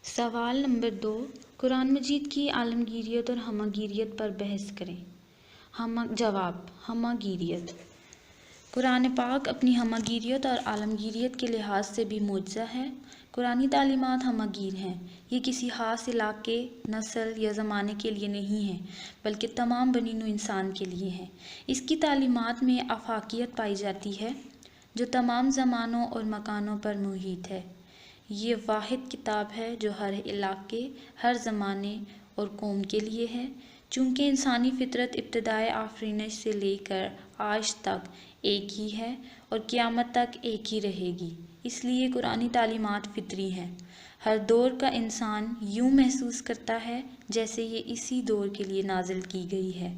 سوال نمبر 2، قرآن مجید کی عالمگیریت اور ہمہ پر بحث کریں۔ جواب: ہمہ۔ قرآن پاک اپنی ہمہ اور عالمگیریت کے لحاظ سے بھی معجزہ ہے۔ قرآنی تعلیمات ہمہ ہیں۔ یہ کسی خاص علاقے، نسل یا زمانے کے لیے نہیں ہیں، بلکہ تمام بنی نوع انسان کے لیے ہیں۔ اس کی تعلیمات میں آفاقیت پائی جاتی ہے، جو تمام زمانوں اور مکانوں پر محیط ہے۔ یہ واحد کتاب ہے جو ہر علاقے، ہر زمانے اور قوم کے لیے ہے۔ چونکہ انسانی فطرت ابتدائے آفرینش سے لے کر آج تک ایک ہی ہے اور قیامت تک ایک ہی رہے گی، اس لیے قرآنی تعلیمات فطری ہیں۔ ہر دور کا انسان یوں محسوس کرتا ہے جیسے یہ اسی دور کے لیے نازل کی گئی ہے۔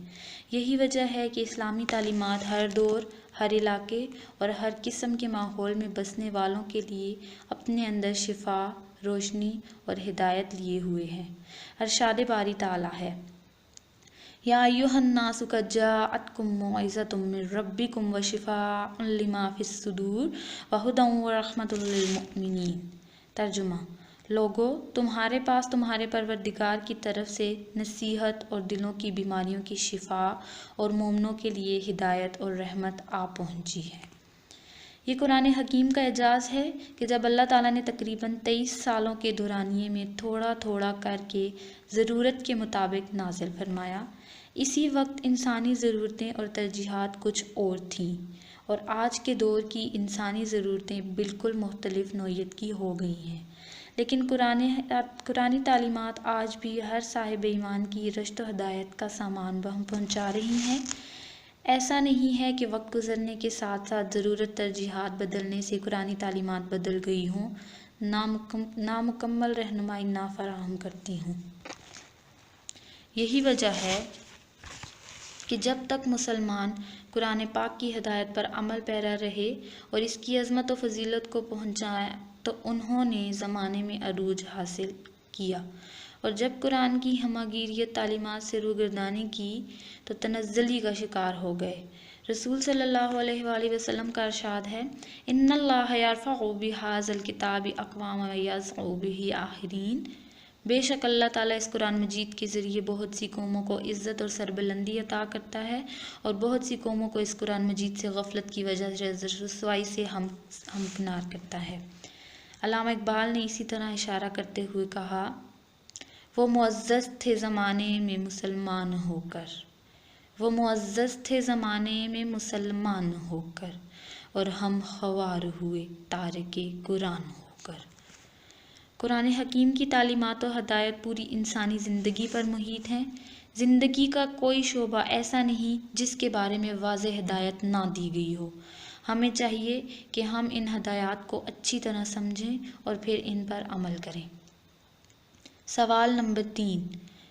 یہی وجہ ہے کہ اسلامی تعلیمات ہر دور، ہر علاقے اور ہر قسم کے ماحول میں بسنے والوں کے لیے اپنے اندر شفا، روشنی اور ہدایت لیے ہوئے ہیں۔ ارشاد باری تعالیٰ ہے: یا ایھا الناس قد جاءتکم موعظۃ من ربکم وشفاء لما فی الصدور وہدی ورحمۃ للمؤمنین۔ ترجمہ: لوگو، تمہارے پاس تمہارے پروردگار کی طرف سے نصیحت اور دلوں کی بیماریوں کی شفا اور مومنوں کے لیے ہدایت اور رحمت آ پہنچی ہے۔ یہ قرآن حکیم کا اعجاز ہے کہ جب اللہ تعالیٰ نے تقریباً 23 سالوں کے دورانیے میں تھوڑا تھوڑا کر کے ضرورت کے مطابق نازل فرمایا، اسی وقت انسانی ضرورتیں اور ترجیحات کچھ اور تھیں، اور آج کے دور کی انسانی ضرورتیں بالکل مختلف نوعیت کی ہو گئی ہیں۔ لیکن قرآنی تعلیمات آج بھی ہر صاحب ایمان کی رشد و ہدایت کا سامان بہم پہنچا رہی ہیں۔ ایسا نہیں ہے کہ وقت گزرنے کے ساتھ ساتھ ضرورت ترجیحات بدلنے سے قرآنی تعلیمات بدل گئی ہوں، نامکمل رہنمائی نہ فراہم کرتی ہوں۔ یہی وجہ ہے کہ جب تک مسلمان قرآن پاک کی ہدایت پر عمل پیرا رہے اور اس کی عظمت و فضیلت کو پہنچایا تو انہوں نے زمانے میں عروج حاصل کیا، اور جب قرآن کی ہمہ گیریت تعلیمات سے روگردانی کی تو تنزلی کا شکار ہو گئے۔ رسول صلی اللہ علیہ وآلہ وسلم کا ارشاد ہے: ان اللہ یرفع بہذا الکتاب اقواما ویضع بہ آخرین۔ بے شک اللہ تعالیٰ اس قرآن مجید کے ذریعے بہت سی قوموں کو عزت اور سربلندی عطا کرتا ہے، اور بہت سی قوموں کو اس قرآن مجید سے غفلت کی وجہ سے رسوائی سے ہمکنار کرتا ہے۔ علامہ اقبال نے اسی طرح اشارہ کرتے ہوئے کہا: وہ معزز تھے زمانے میں مسلمان ہو کر، وہ معزز تھے زمانے میں مسلمان ہو کر، اور ہم خوار ہوئے تارک قرآن ہو کر۔ قرآن حکیم کی تعلیمات و ہدایت پوری انسانی زندگی پر محیط ہیں۔ زندگی کا کوئی شعبہ ایسا نہیں جس کے بارے میں واضح ہدایت نہ دی گئی ہو۔ ہمیں چاہیے کہ ہم ان ہدایات کو اچھی طرح سمجھیں اور پھر ان پر عمل کریں۔ سوال نمبر 3،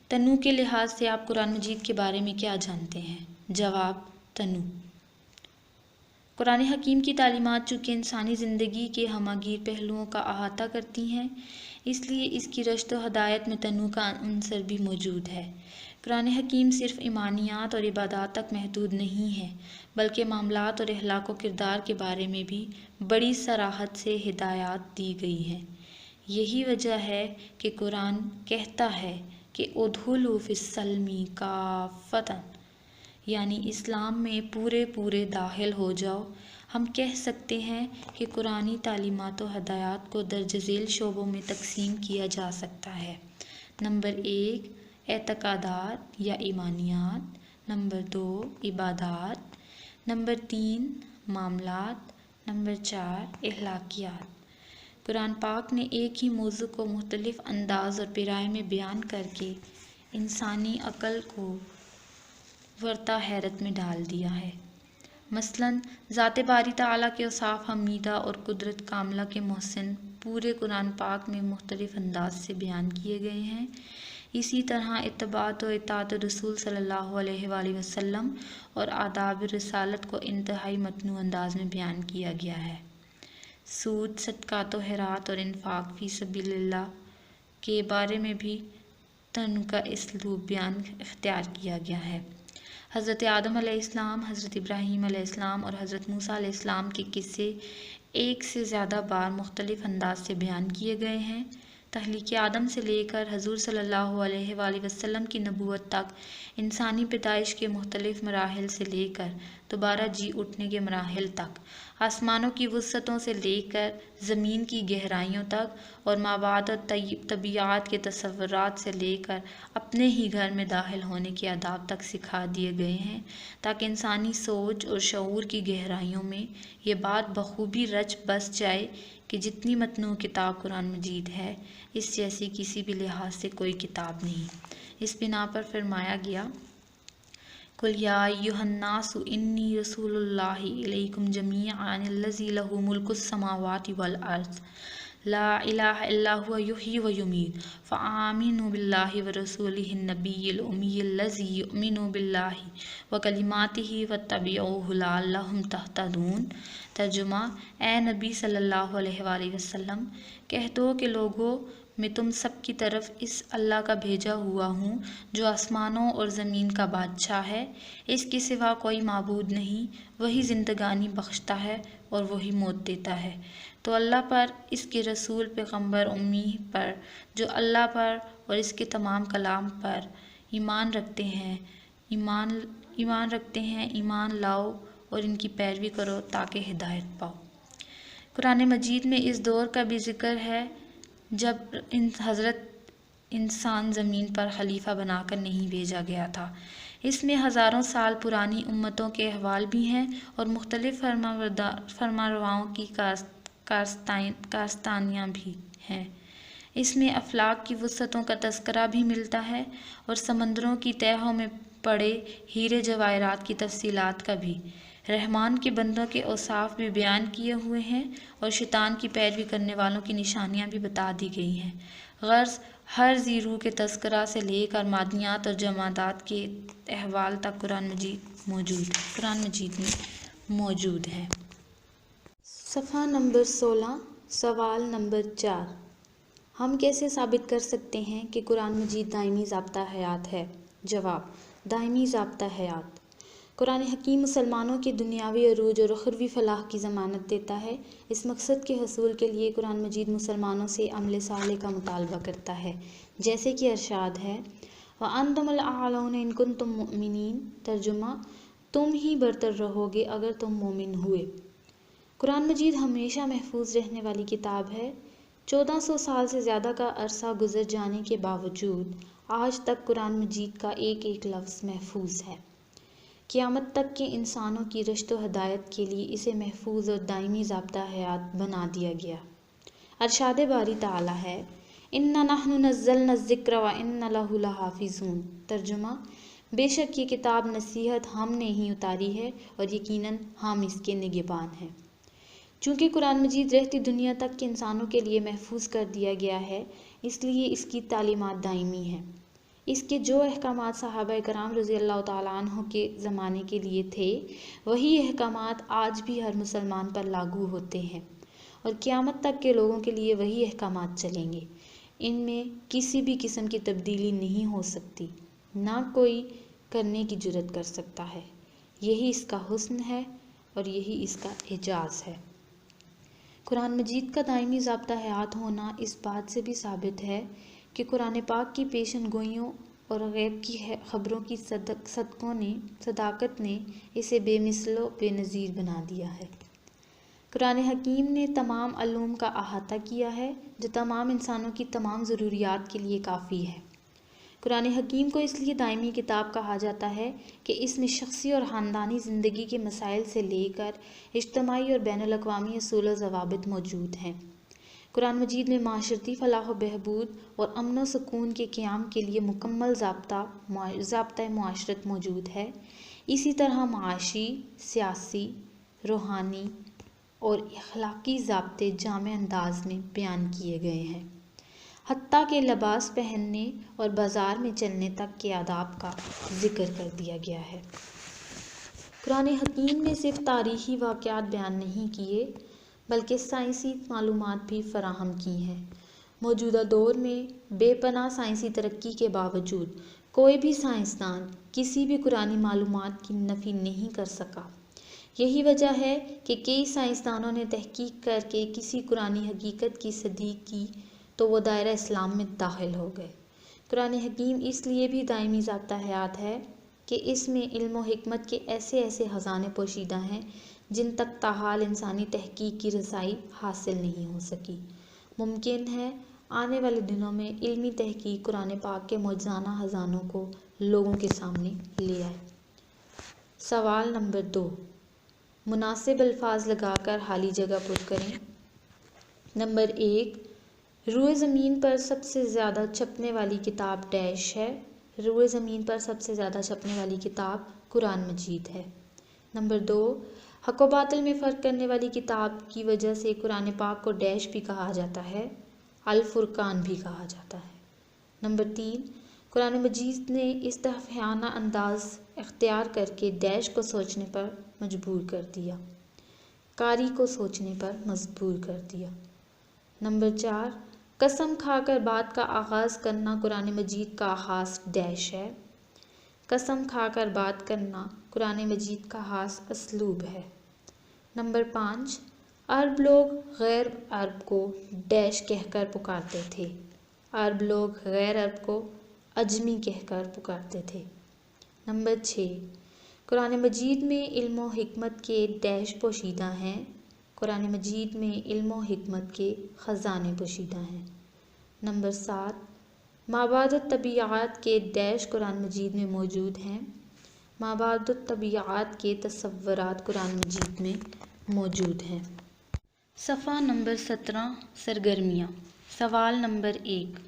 تنوع کے لحاظ سے آپ قرآن مجید کے بارے میں کیا جانتے ہیں؟ جواب: تنوع۔ قرآن حکیم کی تعلیمات چونکہ انسانی زندگی کے ہمہ گیر پہلوؤں کا احاطہ کرتی ہیں، اس لیے اس کی رشد و ہدایت میں تنوع کا عنصر بھی موجود ہے۔ قرآن حکیم صرف ایمانیات اور عبادات تک محدود نہیں ہے، بلکہ معاملات اور اخلاق و کردار کے بارے میں بھی بڑی صراحت سے ہدایات دی گئی ہیں۔ یہی وجہ ہے کہ قرآن کہتا ہے کہ ادخلوا فی السلم کافۃ، یعنی اسلام میں پورے داخل ہو جاؤ۔ ہم کہہ سکتے ہیں کہ قرآنی تعلیمات و ہدایات کو درج ذیل شعبوں میں تقسیم کیا جا سکتا ہے: نمبر 1، اعتقادات یا ایمانیات، نمبر 2، عبادات، نمبر 3، معاملات، نمبر 4، اخلاقیات۔ قرآن پاک نے ایک ہی موضوع کو مختلف انداز اور پیرائے میں بیان کر کے انسانی عقل کو ورطہ حیرت میں ڈال دیا ہے۔ مثلاً ذات باری تعالیٰ کے اوصاف حمیدہ اور قدرت کاملہ کے محسن پورے قرآن پاک میں مختلف انداز سے بیان کیے گئے ہیں۔ اسی طرح اتباع و اطاعت رسول صلی اللہ علیہ وآلہ وسلم اور آداب رسالت کو انتہائی متنوع انداز میں بیان کیا گیا ہے۔ سود، صدقات و خیرات اور انفاق فی سبیل اللہ کے بارے میں بھی تنوع کا اسلوب بیان اختیار کیا گیا ہے۔ حضرت آدم علیہ السلام، حضرت ابراہیم علیہ السلام اور حضرت موسیٰ علیہ السلام کے قصے ایک سے زیادہ بار مختلف انداز سے بیان کیے گئے ہیں۔ تخلیق آدم سے لے کر حضور صلی اللہ علیہ وآلہ وسلم کی نبوت تک، انسانی پیدائش کے مختلف مراحل سے لے کر دوبارہ جی اٹھنے کے مراحل تک، آسمانوں کی وسعتوں سے لے کر زمین کی گہرائیوں تک، اور مابعد طبیعت کے تصورات سے لے کر اپنے ہی گھر میں داخل ہونے کے آداب تک سکھا دیے گئے ہیں، تاکہ انسانی سوچ اور شعور کی گہرائیوں میں یہ بات بخوبی رچ بس جائے کہ جتنی متنوع کتاب قرآن مجید ہے، اس جیسی کسی بھی لحاظ سے کوئی کتاب نہیں۔ اس بنا پر فرمایا گیا، قُلْ يَا أَيُّهَا النَّاسُ إِنِّي رَسُولُ اللَّهِ إِلَيْكُمْ جَمِيعًا الَّذِي لَهُ مُلْكُ السَّمَاوَاتِ وَالْأَرْضِ لَا إِلَٰهَ إِلَّا هُوَ يُحْيِي وَيُمِيتُ فَآمِنُوا بِاللَّهِ وَرَسُولِهِ النَّبِيِّ الْأُمِّيِّ الَّذِي يُؤْمِنُ بِاللَّهِ وَكَلِمَاتِهِ وَاتَّبِعُوهُ لَعَلَّكُمْ تَهْتَدُونَ۔ ترجمہ: اے نبی صلی اللہ علیہ وآلہ وسلم، کہہ دو کہ لوگوں، میں تم سب کی طرف اس اللہ کا بھیجا ہوا ہوں جو آسمانوں اور زمین کا بادشاہ ہے، اس کے سوا کوئی معبود نہیں، وہی زندگانی بخشتا ہے اور وہی موت دیتا ہے۔ تو اللہ پر، اس کے رسول پیغمبر امی پر، جو اللہ پر اور اس کے تمام کلام پر ایمان رکھتے ہیں ایمان لاؤ اور ان کی پیروی کرو تاکہ ہدایت پاؤ۔ قرآن مجید میں اس دور کا بھی ذکر ہے جب حضرت انسان زمین پر خلیفہ بنا کر نہیں بھیجا گیا تھا۔ اس میں ہزاروں سال پرانی امتوں کے احوال بھی ہیں اور مختلف فرمانرواؤں کی کارستانیاں بھی ہیں۔ اس میں افلاک کی وسعتوں کا تذکرہ بھی ملتا ہے اور سمندروں کی تہوں میں پڑے ہیرے جواہرات کی تفصیلات کا بھی۔ رحمان کے بندوں کے اوصاف بھی بیان کیے ہوئے ہیں اور شیطان کی پیروی کرنے والوں کی نشانیاں بھی بتا دی گئی ہیں۔ غرض ہر ذی روح کے تذکرہ سے لے کر معدنیات اور جمادات کے احوال تک قرآن مجید میں موجود ہے۔ صفحہ نمبر 16، سوال نمبر 4، ہم کیسے ثابت کر سکتے ہیں کہ قرآن مجید دائمی ضابطہ حیات ہے؟ جواب: دائمی ضابطہ حیات۔ قرآن حکیم مسلمانوں کے دنیاوی عروج اور اخروی فلاح کی ضمانت دیتا ہے۔ اس مقصد کے حصول کے لیے قرآن مجید مسلمانوں سے عمل صالح کا مطالبہ کرتا ہے، جیسے کہ ارشاد ہے، وَأَنْتُمُ الْأَعْلَوْنَ إِن كُنتُم مُؤْمِنِينَ۔ ترجمہ: تم ہی برتر رہو گے اگر تم مومن ہوئے۔ قرآن مجید ہمیشہ محفوظ رہنے والی کتاب ہے۔ 1400 سال سے زیادہ کا عرصہ گزر جانے کے باوجود آج تک قرآن مجید کا ایک ایک لفظ محفوظ ہے۔ قیامت تک کے انسانوں کی رشد و ہدایت کے لیے اسے محفوظ اور دائمی ضابطہ حیات بنا دیا گیا۔ ارشاد باری تعالیٰ ہے، اِنَّا نَحْنُ نَزَّلْنَا الذِّکْرَ وَإِنَّا لَهُ لَحَافِظُونَ۔ ترجمہ: بے شک یہ کتاب نصیحت ہم نے ہی اتاری ہے اور یقیناً ہم اس کے نگہبان ہیں۔ چونکہ قرآن مجید رہتی دنیا تک کے انسانوں کے لیے محفوظ کر دیا گیا ہے، اس لیے اس کی تعلیمات دائمی ہیں۔ اس کے جو احکامات صحابہ کرام رضی اللہ تعالیٰ عنہ کے زمانے کے لیے تھے، وہی احکامات آج بھی ہر مسلمان پر لاگو ہوتے ہیں اور قیامت تک کے لوگوں کے لیے وہی احکامات چلیں گے۔ ان میں کسی بھی قسم کی تبدیلی نہیں ہو سکتی، نہ کوئی کرنے کی جرات کر سکتا ہے۔ یہی اس کا حسن ہے اور یہی اس کا اعجاز ہے۔ قرآن مجید کا دائمی ضابطہ حیات ہونا اس بات سے بھی ثابت ہے کہ قرآن پاک کی پیشن گوئیوں اور غیب کی خبروں کی صداقت نے اسے بے مثل و بے نظیر بنا دیا ہے۔ قرآن حکیم نے تمام علوم کا احاطہ کیا ہے جو تمام انسانوں کی تمام ضروریات کے لیے کافی ہے۔ قرآن حکیم کو اس لیے دائمی کتاب کہا جاتا ہے کہ اس میں شخصی اور خاندانی زندگی کے مسائل سے لے کر اجتماعی اور بین الاقوامی اصول و ضوابط موجود ہیں۔ قرآن مجید میں معاشرتی فلاح و بہبود اور امن و سکون کے قیام کے لیے مکمل ضابطۂ معاشرت موجود ہے۔ اسی طرح معاشی، سیاسی، روحانی اور اخلاقی ضابطے جامع انداز میں بیان کیے گئے ہیں، حتیٰ کہ لباس پہننے اور بازار میں چلنے تک کے آداب کا ذکر کر دیا گیا ہے۔ قرآن حکیم نے صرف تاریخی واقعات بیان نہیں کیے بلکہ سائنسی معلومات بھی فراہم کی ہیں۔ موجودہ دور میں بے پناہ سائنسی ترقی کے باوجود کوئی بھی سائنسدان کسی بھی قرآنی معلومات کی نفی نہیں کر سکا۔ یہی وجہ ہے کہ کئی سائنسدانوں نے تحقیق کر کے کسی قرآنی حقیقت کی تصدیق کی تو وہ دائرہ اسلام میں داخل ہو گئے۔ قرآن حکیم اس لیے بھی دائمی ضابطہ حیات ہے کہ اس میں علم و حکمت کے ایسے ایسے خزانے پوشیدہ ہیں جن تک تاحال انسانی تحقیق کی رسائی حاصل نہیں ہو سکی۔ ممکن ہے آنے والے دنوں میں علمی تحقیق قرآن پاک کے معجزانہ خزانوں کو لوگوں کے سامنے لے آئے۔ سوال نمبر 2، مناسب الفاظ لگا کر خالی جگہ پر کریں۔ نمبر 1، روئے زمین پر سب سے زیادہ چھپنے والی کتاب ڈیش ہے۔ روئے زمین پر سب سے زیادہ چھپنے والی کتاب قرآن مجید ہے۔ نمبر 2، حق و باطل میں فرق کرنے والی کتاب کی وجہ سے قرآن پاک کو ڈیش بھی کہا جاتا ہے، الفرقان بھی کہا جاتا ہے۔ نمبر 3، قرآن مجید نے استفہامانہ انداز اختیار کر کے ڈیش کو سوچنے پر مجبور کر دیا، قاری کو سوچنے پر مجبور کر دیا۔ نمبر 4، قسم کھا کر بات کا آغاز کرنا قرآن مجید کا خاص ڈیش ہے۔ قسم کھا کر بات کرنا قرآن مجید کا خاص اسلوب ہے۔ نمبر 5، عرب لوگ غیر عرب کو ڈیش کہہ کر پکارتے تھے۔ عرب لوگ غیر عرب کو عجمی کہہ کر پکارتے تھے۔ نمبر 6، قرآن مجید میں علم و حکمت کے ڈیش پوشیدہ ہیں۔ قرآن مجید میں علم و حکمت کے خزانے پوشیدہ ہیں۔ نمبر 7، مابعد الطبیعات کے ڈیش قرآن مجید میں موجود ہیں۔ مابعد الطبیعات کے تصورات قرآن مجید میں موجود ہیں۔ صفحہ نمبر 17، سرگرمیاں۔ سوال نمبر 1،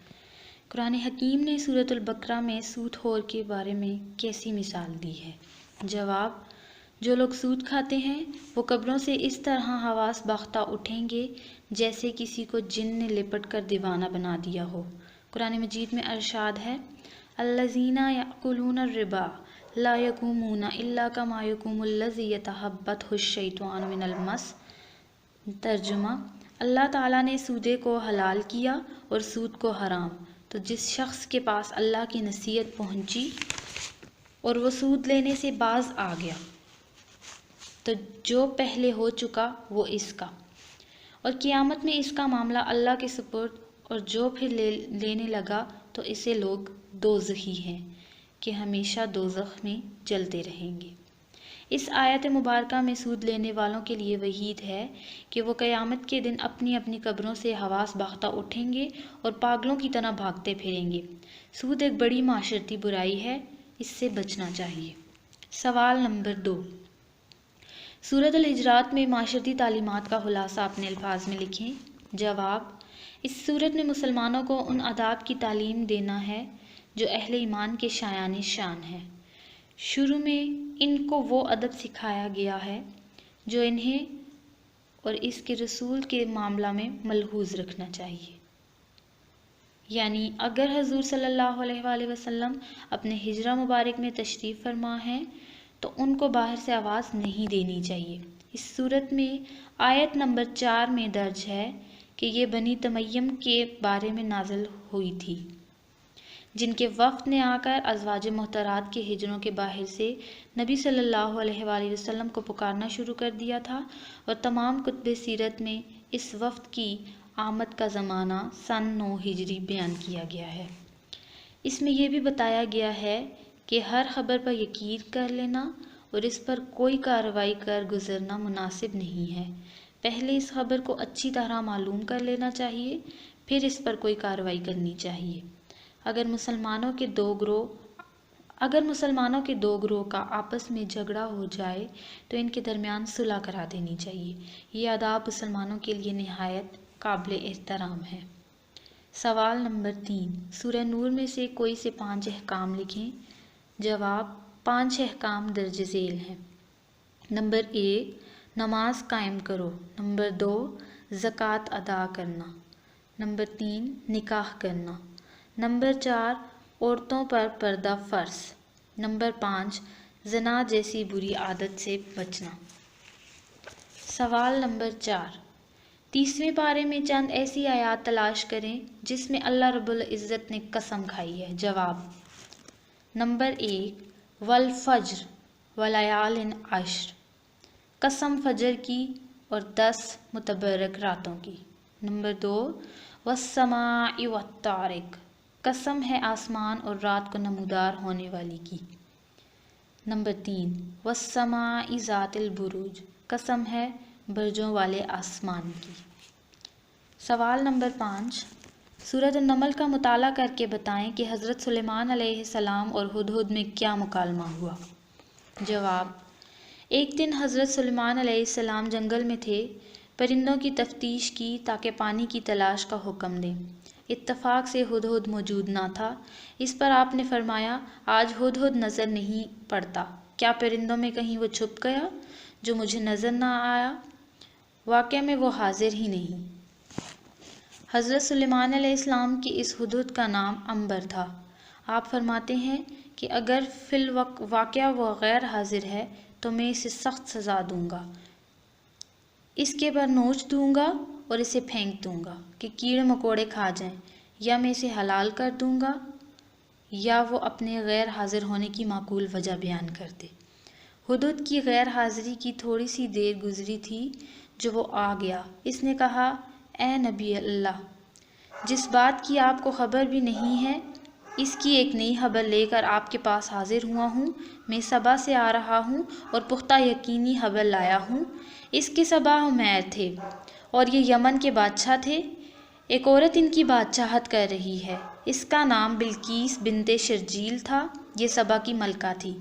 قرآن حکیم نے سورۃ البقرہ میں سود خور کے بارے میں کیسی مثال دی ہے؟ جواب، جو لوگ سود کھاتے ہیں وہ قبروں سے اس طرح حواس باختہ اٹھیں گے جیسے کسی کو جن نے لپٹ کر دیوانہ بنا دیا ہو۔ قرآن مجید میں ارشاد ہے، الذین یأکلون الربا لا یقومون الا کما یقوم الذی یتخبطہ الشیطان من المس۔ ترجمہ، اللہ تعالیٰ نے سودے کو حلال کیا اور سود کو حرام، تو جس شخص کے پاس اللہ کی نصیحت پہنچی اور وہ سود لینے سے باز آ گیا تو جو پہلے ہو چکا وہ اس کا، اور قیامت میں اس کا معاملہ اللہ کے سپرد، اور جو پھر لینے لگا تو اسے لوگ دوزخی ہیں کہ ہمیشہ دوزخ میں جلتے رہیں گے۔ اس آیت مبارکہ میں سود لینے والوں کے لیے وعید ہے کہ وہ قیامت کے دن اپنی اپنی قبروں سے حواس باختہ اٹھیں گے اور پاگلوں کی طرح بھاگتے پھریں گے۔ سود ایک بڑی معاشرتی برائی ہے، اس سے بچنا چاہیے۔ سوال نمبر 2، سورۃ الحجرات میں معاشرتی تعلیمات کا خلاصہ اپنے الفاظ میں لکھیں۔ جواب، اس سورت میں مسلمانوں کو ان آداب کی تعلیم دینا ہے جو اہل ایمان کے شایان شان ہے۔ شروع میں ان کو وہ ادب سکھایا گیا ہے جو انہیں اور اس کے رسول کے معاملہ میں ملحوظ رکھنا چاہیے۔ یعنی اگر حضور صلی اللہ علیہ وآلہ وسلم اپنے ہجرہ مبارک میں تشریف فرما ہیں تو ان کو باہر سے آواز نہیں دینی چاہیے۔ اس صورت میں آیت نمبر 4 میں درج ہے کہ یہ بنی تمیم کے بارے میں نازل ہوئی تھی، جن کے وفد نے آ کر ازواج محترات کے ہجروں کے باہر سے نبی صلی اللہ علیہ وآلہ وسلم کو پکارنا شروع کر دیا تھا، اور تمام کتب سیرت میں اس وفد کی آمد کا زمانہ سن 9 ہجری بیان کیا گیا ہے۔ اس میں یہ بھی بتایا گیا ہے کہ ہر خبر پر یقین کر لینا اور اس پر کوئی کارروائی کر گزرنا مناسب نہیں ہے۔ پہلے اس خبر کو اچھی طرح معلوم کر لینا چاہیے، پھر اس پر کوئی کارروائی کرنی چاہیے۔ اگر مسلمانوں کے دو گروہ کا آپس میں جھگڑا ہو جائے تو ان کے درمیان صلح کرا دینی چاہیے۔ یہ آداب مسلمانوں کے لیے نہایت قابل احترام ہے۔ سوال نمبر 3، سورہ نور میں سے کوئی سے 5 احکام لکھیں۔ جواب، 5 احکام درج ذیل ہیں۔ نمبر 1، نماز قائم کرو۔ نمبر 2، زکوٰۃ ادا کرنا۔ نمبر 3، نکاح کرنا۔ نمبر 4، عورتوں پر پردہ فرض۔ نمبر 5، زنا جیسی بری عادت سے بچنا۔ سوال نمبر 4، 30ویں پارے میں چند ایسی آیات تلاش کریں جس میں اللہ رب العزت نے قسم کھائی ہے۔ جواب، نمبر 1، والفجر ولیال عشر، قسم فجر کی اور 10 متبرک راتوں کی۔ نمبر 2، والسماء والطارق، قسم ہے آسمان اور رات کو نمودار ہونے والی کی۔ نمبر 3، والسماء ذات البروج، قسم ہے برجوں والے آسمان کی۔ سوال نمبر 5، سورۃ النمل کا مطالعہ کر کے بتائیں کہ حضرت سلیمان علیہ السلام اور ہدہد میں کیا مکالمہ ہوا۔ جواب، ایک دن حضرت سلیمان علیہ السلام جنگل میں تھے، پرندوں کی تفتیش کی تاکہ پانی کی تلاش کا حکم دیں۔ اتفاق سے ہدہد موجود نہ تھا۔ اس پر آپ نے فرمایا، آج ہدہد نظر نہیں پڑتا، کیا پرندوں میں کہیں وہ چھپ گیا جو مجھے نظر نہ آیا؟ واقعہ میں وہ حاضر ہی نہیں۔ حضرت سلیمان علیہ السلام کی اس ہدہد کا نام عنبر تھا۔ آپ فرماتے ہیں کہ اگر فی الواقعہ وہ غیر حاضر ہے تو میں اسے سخت سزا دوں گا، اس کے پر نوچ دوں گا اور اسے پھینک دوں گا کہ کیڑے مکوڑے کھا جائیں، یا میں اسے حلال کر دوں گا یا وہ اپنے غیر حاضر ہونے کی معقول وجہ بیان کر دے۔ ہدہد کی غیر حاضری کی تھوڑی سی دیر گزری تھی جو وہ آ گیا۔ اس نے کہا، اے نبی اللہ، جس بات کی آپ کو خبر بھی نہیں ہے، اس کی ایک نئی خبر لے کر آپ کے پاس حاضر ہوا ہوں۔ میں سبا سے آ رہا ہوں اور پختہ یقینی خبر لایا ہوں۔ اس کے سبا عمیر تھے اور یہ یمن کے بادشاہ تھے۔ ایک عورت ان کی بادشاہت کر رہی ہے، اس کا نام بلقیس بنت شرجیل تھا، یہ سبا کی ملکہ تھی۔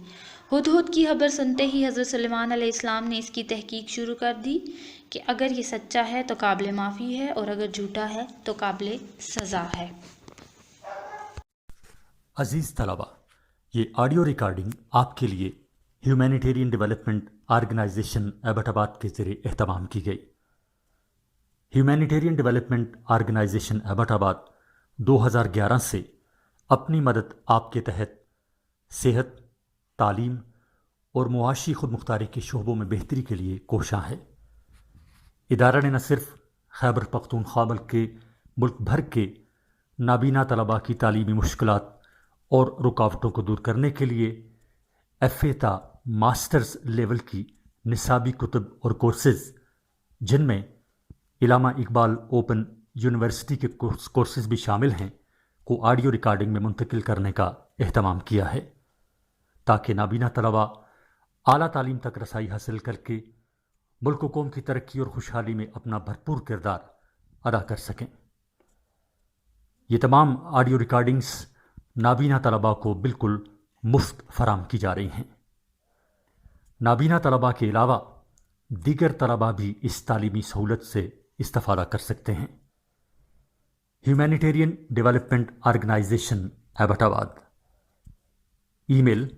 ہدہد کی خبر سنتے ہی حضرت سلیمان علیہ السلام نے اس کی تحقیق شروع کر دی کہ اگر یہ سچا ہے تو قابل معافی ہے اور اگر جھوٹا ہے تو قابل سزا ہے۔ عزیز طلبہ، یہ آڈیو ریکارڈنگ آپ کے لیے ہیومینیٹیرین ڈیولپمنٹ آرگنائزیشن ایبٹ آباد کے ذریعے اہتمام کی گئی۔ ہیومینیٹیرین ڈیولپمنٹ آرگنائزیشن ایبٹ آباد 2011 سے اپنی مدد آپ کے تحت صحت، تعلیم اور معاشی خود مختاری کے شعبوں میں بہتری کے لیے کوشاں ہے۔ ادارہ نے نہ صرف خیبر پختونخوا بلکہ ملک بھر کے نابینا طلباء کی تعلیمی مشکلات اور رکاوٹوں کو دور کرنے کے لیے FA تا ماسٹرز لیول کی نصابی کتب اور کورسز، جن میں علامہ اقبال اوپن یونیورسٹی کے کورسز بھی شامل ہیں، کو آڈیو ریکارڈنگ میں منتقل کرنے کا اہتمام کیا ہے، تاکہ نابینا طلباء اعلیٰ تعلیم تک رسائی حاصل کر کے ملک و قوم کی ترقی اور خوشحالی میں اپنا بھرپور کردار ادا کر سکیں۔ یہ تمام آڈیو ریکارڈنگز نابینا طلباء کو بالکل مفت فراہم کی جا رہی ہیں۔ نابینا طلباء کے علاوہ دیگر طلباء بھی اس تعلیمی سہولت سے استفادہ کر سکتے ہیں۔ ہیومینیٹیرین ڈیولپمنٹ آرگنائزیشن ایبٹ آباد، ای میل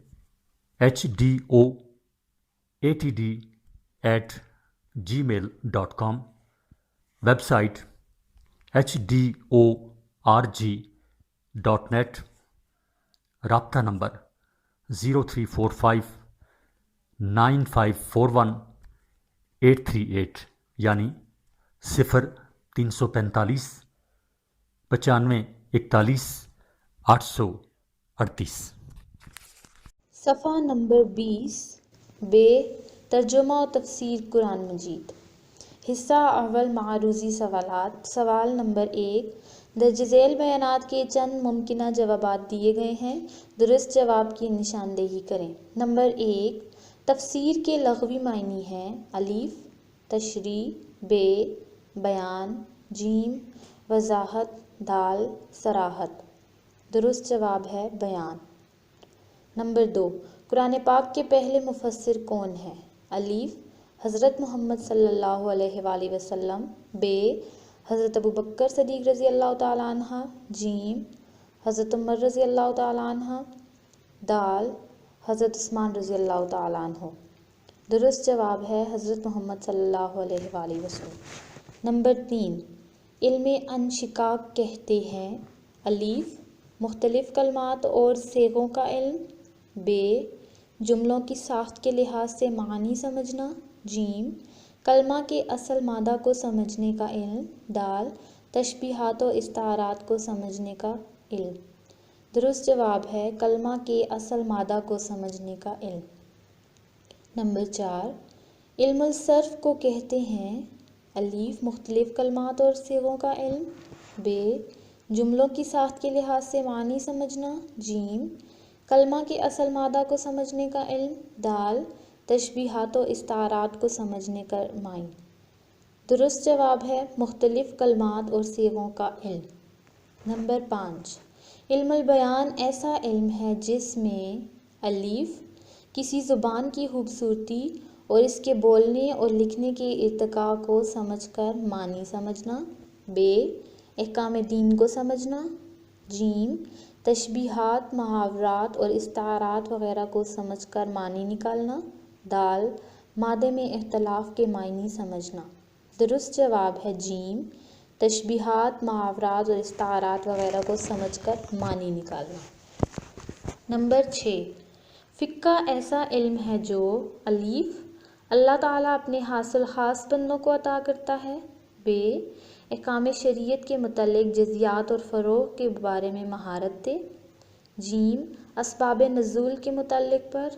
HDOATD@gmail.com، ویب سائٹ HDORG.net، رابطہ نمبر 03459541 یعنی 0345 95 41 838۔ صفحہ نمبر 20، بے ترجمہ و تفسیر قرآن مجید، حصہ اول، معروضی سوالات۔ سوال نمبر 1، درج ذیل بیانات کے چند ممکنہ جوابات دیے گئے ہیں، درست جواب کی نشاندہی کریں۔ نمبر 1، تفسیر کے لغوی معنی ہیں: الف تشریح، بے بیان، جیم وضاحت، دال صراحت۔ درست جواب ہے بیان۔ نمبر 2، قرآن پاک کے پہلے مفسر کون ہیں؟ الف حضرت محمد صلی اللہ علیہ وآلہ وسلم، بے حضرت ابوبکر صدیق رضی اللہ تعالیٰ عنہ، جیم حضرت عمر رضی اللہ تعالیٰ عنہ، دال حضرت عثمان رضی اللہ تعالیٰ عنہ۔ درست جواب ہے حضرت محمد صلی اللہ علیہ وآلہ وسلم۔ نمبر 3، علم انشقاق کہتے ہیں: الف مختلف کلمات اور صیغوں کا علم، بے جملوں کی ساخت کے لحاظ سے معنی سمجھنا، جیم کلمہ کے اصل مادہ کو سمجھنے کا علم، دال تشبیہات و استعارات کو سمجھنے کا علم۔ درست جواب ہے کلمہ کے اصل مادہ کو سمجھنے کا علم۔ نمبر 4، علم الصرف کو کہتے ہیں: الف مختلف کلمات اور صیغوں کا علم، ب جملوں کی ساخت کے لحاظ سے معنی سمجھنا، ج کلمہ کے اصل مادہ کو سمجھنے کا علم، د تشبیہات و استعارات کو سمجھنے کا معنی۔ درست جواب ہے مختلف کلمات اور صیغوں کا علم۔ نمبر 5، علم البیان ایسا علم ہے جس میں الف کسی زبان کی خوبصورتی اور اس کے بولنے اور لکھنے کے ارتقاء کو سمجھ کر معنی سمجھنا، ب احکام دین کو سمجھنا، ج تشبیہات، محاورات اور استعارات وغیرہ کو سمجھ کر معنی نکالنا، د مادے میں اختلاف کے معنی سمجھنا۔ درست جواب ہے ج تشبیہات، محاورات اور استعارات وغیرہ کو سمجھ کر معنی نکالنا۔ نمبر 6، فقہ ایسا علم ہے جو الف اللہ تعالیٰ اپنے حاصل خاص بندوں کو عطا کرتا ہے، ب احکام شریعت کے متعلق جزیات اور فروع کے بارے میں مہارت دے، ج اسباب نزول کے متعلق پر،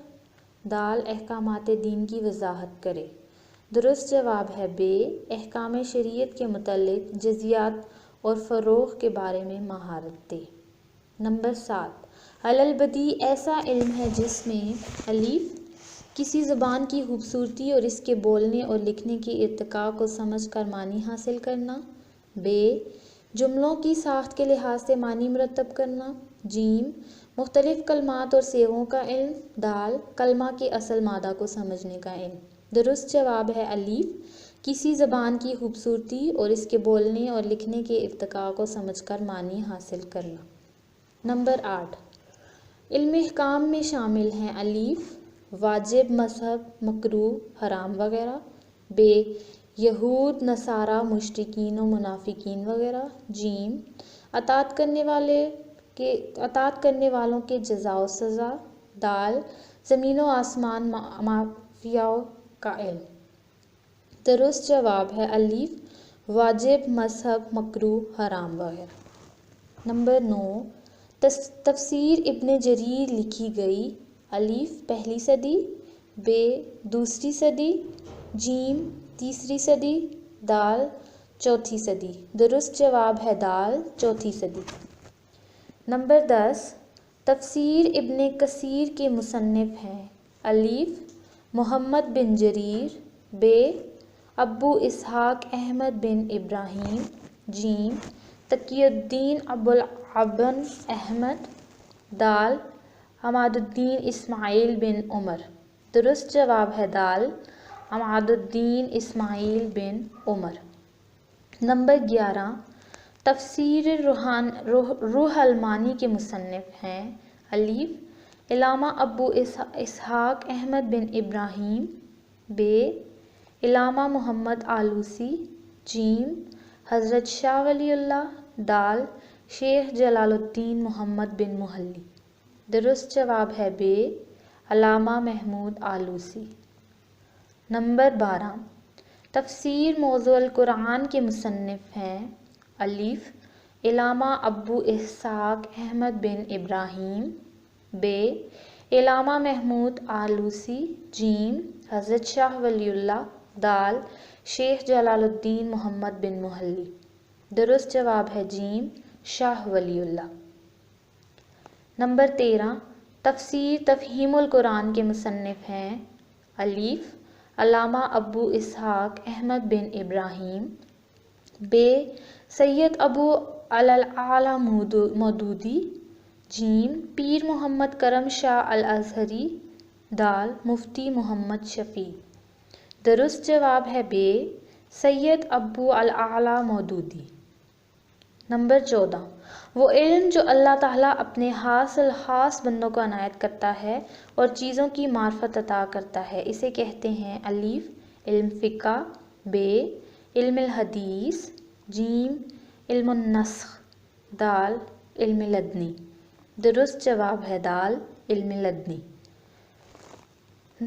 د احکامات دین کی وضاحت کرے۔ درست جواب ہے ب احکام شریعت کے متعلق جزیات اور فروع کے بارے میں مہارت دے۔ نمبر 7، البدیع ایسا علم ہے جس میں الف کسی زبان کی خوبصورتی اور اس کے بولنے اور لکھنے کے ارتقاء کو سمجھ کر معنی حاصل کرنا، ب جملوں کی ساخت کے لحاظ سے معنی مرتب کرنا، ج مختلف کلمات اور صیغوں کا علم، د کلمہ کے اصل مادہ کو سمجھنے کا علم۔ درست جواب ہے الف کسی زبان کی خوبصورتی اور اس کے بولنے اور لکھنے کے ارتقاء کو سمجھ کر معنی حاصل کرنا۔ نمبر 8، علم احکام میں شامل ہیں الف واجب، مذہب، مکروہ، حرام وغیرہ، ب یہود، نصارہ، مشرکین و منافقین وغیرہ، ج اطاعت کرنے والوں کے جزا و سزا، د زمین و آسمان مافیاؤں کا علم۔ درست جواب ہے الف واجب، مذہب، مکروہ، حرام وغیرہ۔ نمبر 9، تفسیر ابن جریر لکھی گئی الف پہلی صدی، ب دوسری صدی، ج تیسری صدی، د چوتھی صدی۔ درست جواب ہے د چوتھی صدی۔ نمبر 10، تفسیر ابن کثیر کے مصنف ہیں الف محمد بن جریر، ب ابو اسحاق احمد بن ابراہیم، ج تقی الدین ابوالعبن احمد، د عماد الدین اسماعیل بن عمر۔ درست جواب ہے د عماد الدین اسماعیل بن عمر۔ نمبر 11، تفسیر روح المعانی کے مصنف ہیں الف علامہ ابو اسحاق احمد بن ابراہیم، ب علامہ محمد آلوسی، ج حضرت شاہ ولی اللہ، د شیخ جلال الدین محمد بن محلی۔ درست جواب ہے ب علامہ محمود آلوسی۔ نمبر 12، تفسیر موضوع القرآن کے مصنف ہیں الف علامہ ابو اسحاق احمد بن ابراہیم، ب علامہ محمود آلوسی، ج حضرت شاہ ولی اللہ، د شیخ جلال الدین محمد بن محلی۔ درست جواب ہے ج شاہ ولی اللہ۔ نمبر 13، تفسیر تفہیم القرآن کے مصنف ہیں الف علامہ ابو اسحاق احمد بن ابراہیم، ب سید ابو الاعلی مودودی، ج پیر محمد کرم شاہ الازہری، د مفتی محمد شفیع۔ درست جواب ہے ب سید ابو الاعلی مودودی۔ نمبر 14، وہ علم جو اللہ تعالیٰ اپنے حاصل خاص بندوں کو عنایت کرتا ہے اور چیزوں کی معرفت عطا کرتا ہے، اسے کہتے ہیں الف علم فقہ، ب علم الحدیث، ج علم النسخ، د علم لدنی۔ درست جواب ہے د علم لدنی۔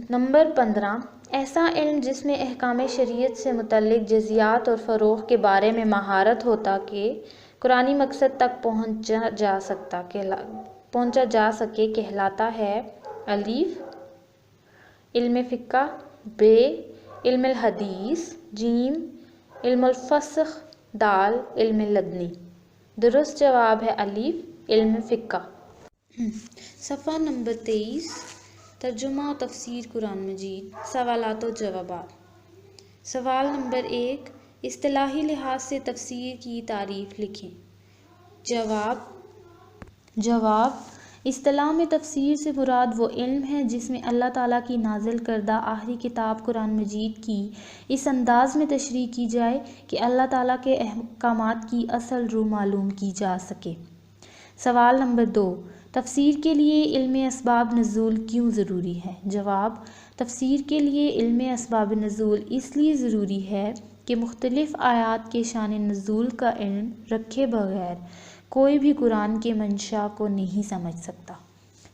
نمبر 15، ایسا علم جس میں احکام شریعت سے متعلق جزیات اور فروع کے بارے میں مہارت ہو تاکہ قرآنی مقصد تک پہنچا جا سکے کہلاتا ہے الف علم فقہ، ب علم الحدیث، ج علم الفسخ، د علم لدنی۔ درست جواب ہے الف، علم فقہ۔ صفحہ نمبر 23، ترجمہ و تفسیر قرآن مجید، سوالات و جوابات۔ سوال نمبر 1، اصطلاحی لحاظ سے تفسیر کی تعریف لکھیں۔ جواب، اصطلاح میں تفسیر سے مراد وہ علم ہے جس میں اللہ تعالیٰ کی نازل کردہ آخری کتاب قرآن مجید کی اس انداز میں تشریح کی جائے کہ اللہ تعالیٰ کے احکامات کی اصل روح معلوم کی جا سکے۔ سوال نمبر 2، تفسیر کے لیے علم اسباب نزول کیوں ضروری ہے؟ جواب، تفسیر کے لیے علم اسباب نزول اس لیے ضروری ہے کہ مختلف آیات کے شان نزول کا علم رکھے بغیر کوئی بھی قرآن کے منشا کو نہیں سمجھ سکتا۔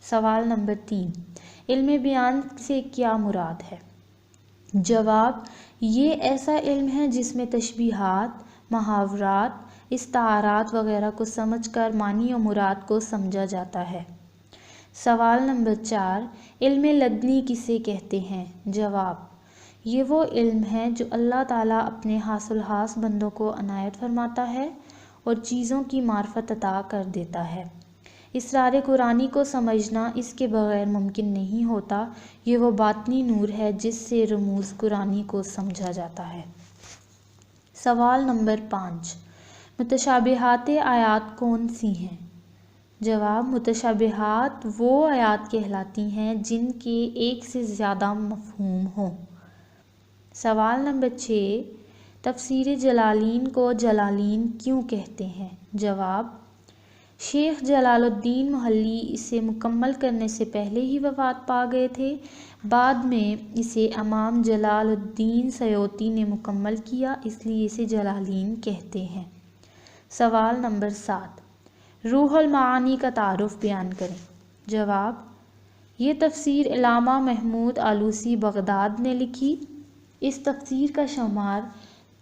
سوال نمبر 3، علم بیان سے کیا مراد ہے؟ جواب، یہ ایسا علم ہے جس میں تشبیہات، محاورات، استعارات وغیرہ کو سمجھ کر معنی و مراد کو سمجھا جاتا ہے۔ سوال نمبر 4، علم لدنی کسے کہتے ہیں؟ جواب، یہ وہ علم ہے جو اللہ تعالیٰ اپنے خاص الخاص بندوں کو عنایت فرماتا ہے اور چیزوں کی معرفت عطا کر دیتا ہے۔ اسرار قرآنی کو سمجھنا اس کے بغیر ممکن نہیں ہوتا۔ یہ وہ باطنی نور ہے جس سے رموز قرآنی کو سمجھا جاتا ہے۔ سوال نمبر 5، متشابہات آیات کون سی ہیں؟ جواب، متشابہات وہ آیات کہلاتی ہیں جن کے ایک سے زیادہ مفہوم ہوں۔ سوال نمبر 6، تفسیر جلالین کو جلالین کیوں کہتے ہیں؟ جواب، شیخ جلال الدین محلی اسے مکمل کرنے سے پہلے ہی وفات پا گئے تھے، بعد میں اسے امام جلال الدین سیوطی نے مکمل کیا، اس لیے اسے جلالین کہتے ہیں۔ سوال نمبر 7، روح المعانی کا تعارف بیان کریں۔ جواب، یہ تفسیر علامہ محمود آلوسی بغداد نے لکھی۔ اس تفسیر کا شمار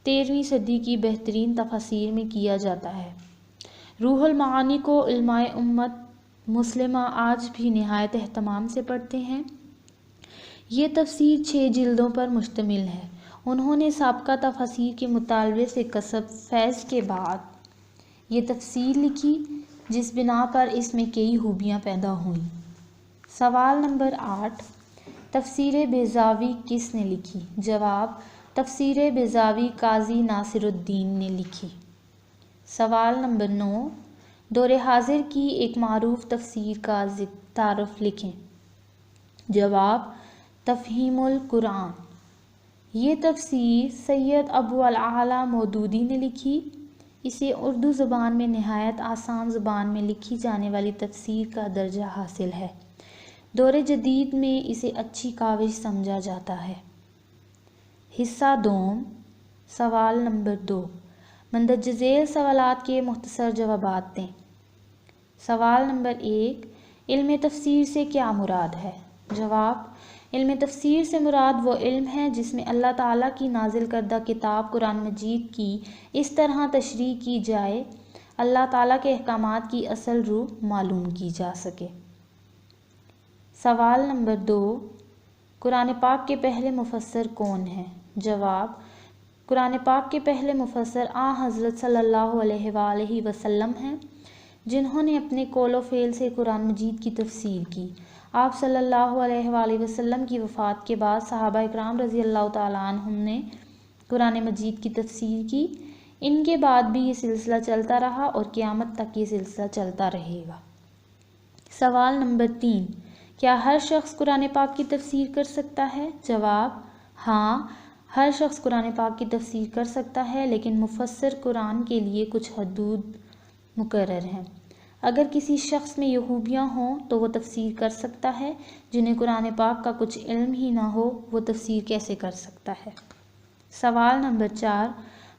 13ویں صدی کی بہترین تفاسیر میں کیا جاتا ہے۔ روح المعانی کو علماء امت مسلمہ آج بھی نہایت اہتمام سے پڑھتے ہیں۔ یہ تفسیر 6 جلدوں پر مشتمل ہے۔ انہوں نے سابقہ تفاسیر کے مطالعے سے کسب فیض کے بعد یہ تفسیر لکھی، جس بنا پر اس میں کئی خوبیاں پیدا ہوئیں۔ سوال نمبر 8، تفسیر بیضاوی کس نے لکھی؟ جواب، تفسیر بیضاوی قاضی ناصر الدین نے لکھی۔ سوال نمبر 9، دور حاضر کی ایک معروف تفسیر کا تعارف لکھیں۔ جواب، تفہیم القرآن۔ یہ تفسیر سید ابو الاعلیٰ مودودی نے لکھی۔ اسے اردو زبان میں نہایت آسان زبان میں لکھی جانے والی تفسیر کا درجہ حاصل ہے۔ دور جدید میں اسے اچھی کاوش سمجھا جاتا ہے۔ حصہ دوم، سوال نمبر 2، مندرجہ ذیل سوالات کے مختصر جوابات دیں۔ سوال نمبر 1، علم تفسیر سے کیا مراد ہے؟ جواب، علم تفسیر سے مراد وہ علم ہے جس میں اللہ تعالیٰ کی نازل کردہ کتاب قرآن مجید کی اس طرح تشریح کی جائے اللہ تعالیٰ کے احکامات کی اصل روح معلوم کی جا سکے۔ سوال نمبر 2، قرآن پاک کے پہلے مفسر کون ہیں؟ جواب، قرآن پاک کے پہلے مفسر حضرت صلی اللہ علیہ وآلہ وسلم ہیں، جنہوں نے اپنے قول و فعل سے قرآن مجید کی تفسیر کی۔ آپ صلی اللہ علیہ وآلہ وسلم کی وفات کے بعد صحابہ اکرام رضی اللہ تعالیٰ عنہم نے قرآن مجید کی تفسیر کی۔ ان کے بعد بھی یہ سلسلہ چلتا رہا اور قیامت تک یہ سلسلہ چلتا رہے گا۔ سوال نمبر 3، کیا ہر شخص قرآن پاک کی تفسیر کر سکتا ہے؟ جواب، ہاں، ہر شخص قرآن پاک کی تفسیر کر سکتا ہے، لیکن مفسر قرآن کے لیے کچھ حدود مقرر ہیں۔ اگر کسی شخص میں یہ خوبیاں ہوں تو وہ تفسیر کر سکتا ہے۔ جنہیں قرآن پاک کا کچھ علم ہی نہ ہو وہ تفسیر کیسے کر سکتا ہے؟ سوال نمبر 4،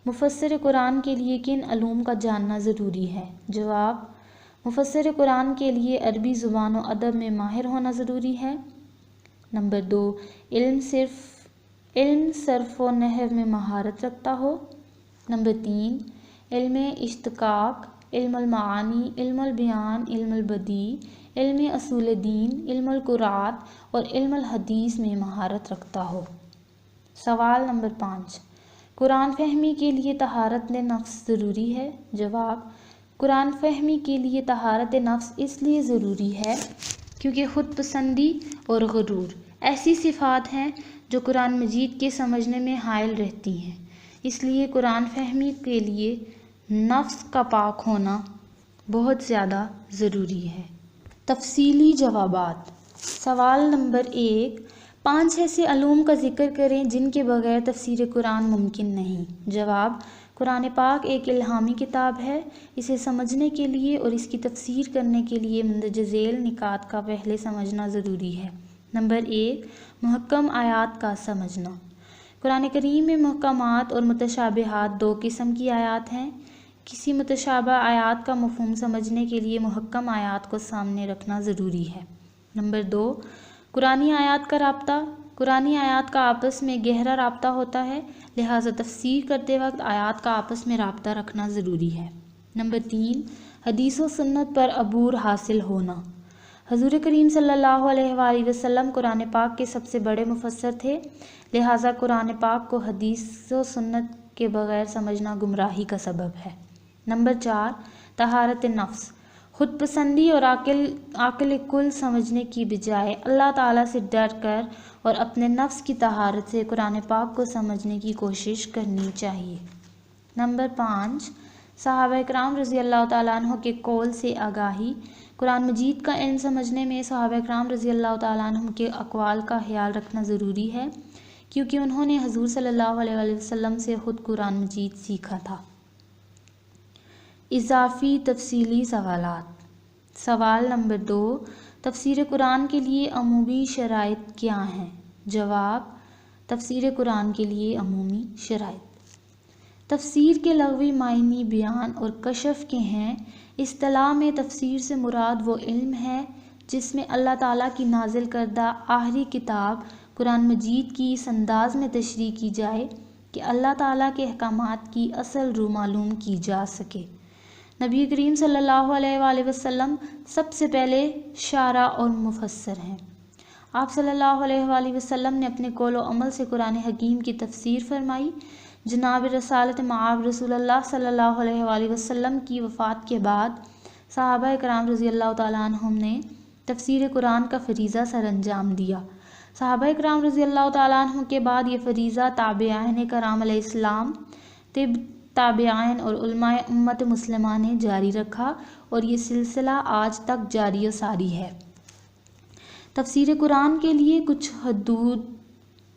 مفسر قرآن کے لیے کن علوم کا جاننا ضروری ہے؟ جواب، مفسر قرآن کے لیے عربی زبان و ادب میں ماہر ہونا ضروری ہے۔ نمبر 2، علم صرف و نحو میں مہارت رکھتا ہو۔ نمبر 3، علم اشتقاق، علم المعانی، علم البیان، علم البدیع، علم اصول دین، علم القرآت اور علم الحدیث میں مہارت رکھتا ہو۔ سوال نمبر 5، قرآن فہمی کے لیے طہارت نفس ضروری ہے؟ جواب، قرآن فہمی کے لیے طہارت نفس اس لیے ضروری ہے کیونکہ خود پسندی اور غرور ایسی صفات ہیں جو قرآن مجید کے سمجھنے میں حائل رہتی ہیں۔ اس لیے قرآن فہمی کے لیے نفس کا پاک ہونا بہت زیادہ ضروری ہے۔ تفصیلی جوابات۔ سوال نمبر 1، 5 ایسے علوم کا ذکر کریں جن کے بغیر تفسیر قرآن ممکن نہیں۔ جواب، قرآن پاک ایک الہامی کتاب ہے۔ اسے سمجھنے کے لیے اور اس کی تفسیر کرنے کے لیے مندرجہ ذیل نکات کا پہلے سمجھنا ضروری ہے۔ نمبر 1، محکم آیات کا سمجھنا۔ قرآن کریم میں محکمات اور متشابہات 2 قسم کی آیات ہیں۔ کسی متشابہ آیات کا مفہوم سمجھنے کے لیے محکم آیات کو سامنے رکھنا ضروری ہے۔ نمبر 2، قرآنی آیات کا رابطہ۔ قرآنی آیات کا آپس میں گہرا رابطہ ہوتا ہے، لہٰذا تفسیر کرتے وقت آیات کا آپس میں رابطہ رکھنا ضروری ہے۔ نمبر 3، حدیث و سنت پر عبور حاصل ہونا۔ حضور کریم صلی اللہ علیہ وآلہ وسلم قرآن پاک کے سب سے بڑے مفسر تھے، لہٰذا قرآن پاک کو حدیث و سنت کے بغیر سمجھنا گمراہی کا سبب ہے۔ نمبر 4، طہارت نفس۔ خود پسندی اور عقل کل سمجھنے کی بجائے اللہ تعالیٰ سے ڈر کر اور اپنے نفس کی طہارت سے قرآن پاک کو سمجھنے کی کوشش کرنی چاہیے۔ نمبر 5، صحابہ کرام رضی اللہ تعالیٰ عنہ کے قول سے آگاہی۔ قرآن مجید کا علم سمجھنے میں صحابہ کرام رضی اللہ تعالیٰ عنہ کے اقوال کا خیال رکھنا ضروری ہے کیونکہ انہوں نے حضور صلی اللہ علیہ وآلہ وسلم سے خود قرآن مجید سیکھا تھا۔ اضافی تفصیلی سوالات۔ سوال نمبر 2، تفسیر قرآن کے لیے عمومی شرائط کیا ہیں؟ جواب، تفسیر قرآن کے لیے عمومی شرائط۔ تفسیر کے لغوی معنی بیان اور کشف کے ہیں۔ اصطلاح میں تفسیر سے مراد وہ علم ہے جس میں اللہ تعالیٰ کی نازل کردہ آخری کتاب قرآن مجید کی اس انداز میں تشریح کی جائے کہ اللہ تعالیٰ کے احکامات کی اصل روح معلوم کی جا سکے۔ نبی کریم صلی اللہ علیہ وآلہ وسلم سب سے پہلے شارح اور مفسر ہیں۔ آپ صلی اللہ علیہ وآلہ وسلم نے اپنے قول و عمل سے قرآن حکیم کی تفسیر فرمائی۔ جناب رسالت مآب رسول اللہ صلی اللہ علیہ وآلہ وسلم کی وفات کے بعد صحابہ کرام رضی اللہ تعالیٰ عنہم نے تفسیر قرآن کا فریضہ سر انجام دیا۔ صحابہ کرام رضی اللہ تعالیٰ عنہ کے بعد یہ فریضہ تابعین کرام علیہ السلام، تابعین اور علماء امت مسلمہ نے جاری رکھا اور یہ سلسلہ آج تک جاری و ساری ہے۔ تفسیر قرآن کے لیے کچھ حدود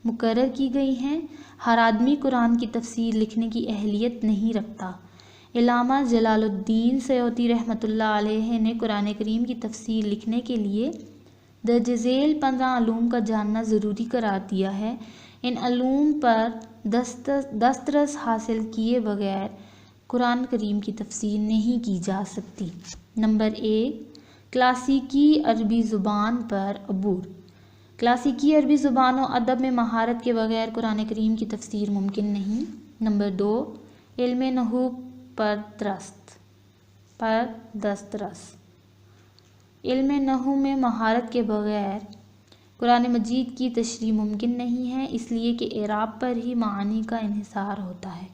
مقرر کی گئی ہیں۔ ہر آدمی قرآن کی تفسیر لکھنے کی اہلیت نہیں رکھتا۔ علامہ جلال الدین سیوطی رحمۃ اللہ علیہ نے قرآن کریم کی تفسیر لکھنے کے لیے درج ذیل 15 علوم کا جاننا ضروری قرار دیا ہے۔ ان علوم پر دسترس حاصل کیے بغیر قرآن کریم کی تفسیر نہیں کی جا سکتی۔ نمبر 1، کلاسیکی عربی زبان پر عبور۔ کلاسیکی عربی زبان و ادب میں مہارت کے بغیر قرآن کریم کی تفسیر ممکن نہیں۔ نمبر 2، علم نحو پر دسترس۔ علم نحو میں مہارت کے بغیر قرآن مجید کی تشریح ممکن نہیں ہے، اس لیے کہ اعراب پر ہی معانی کا انحصار ہوتا ہے۔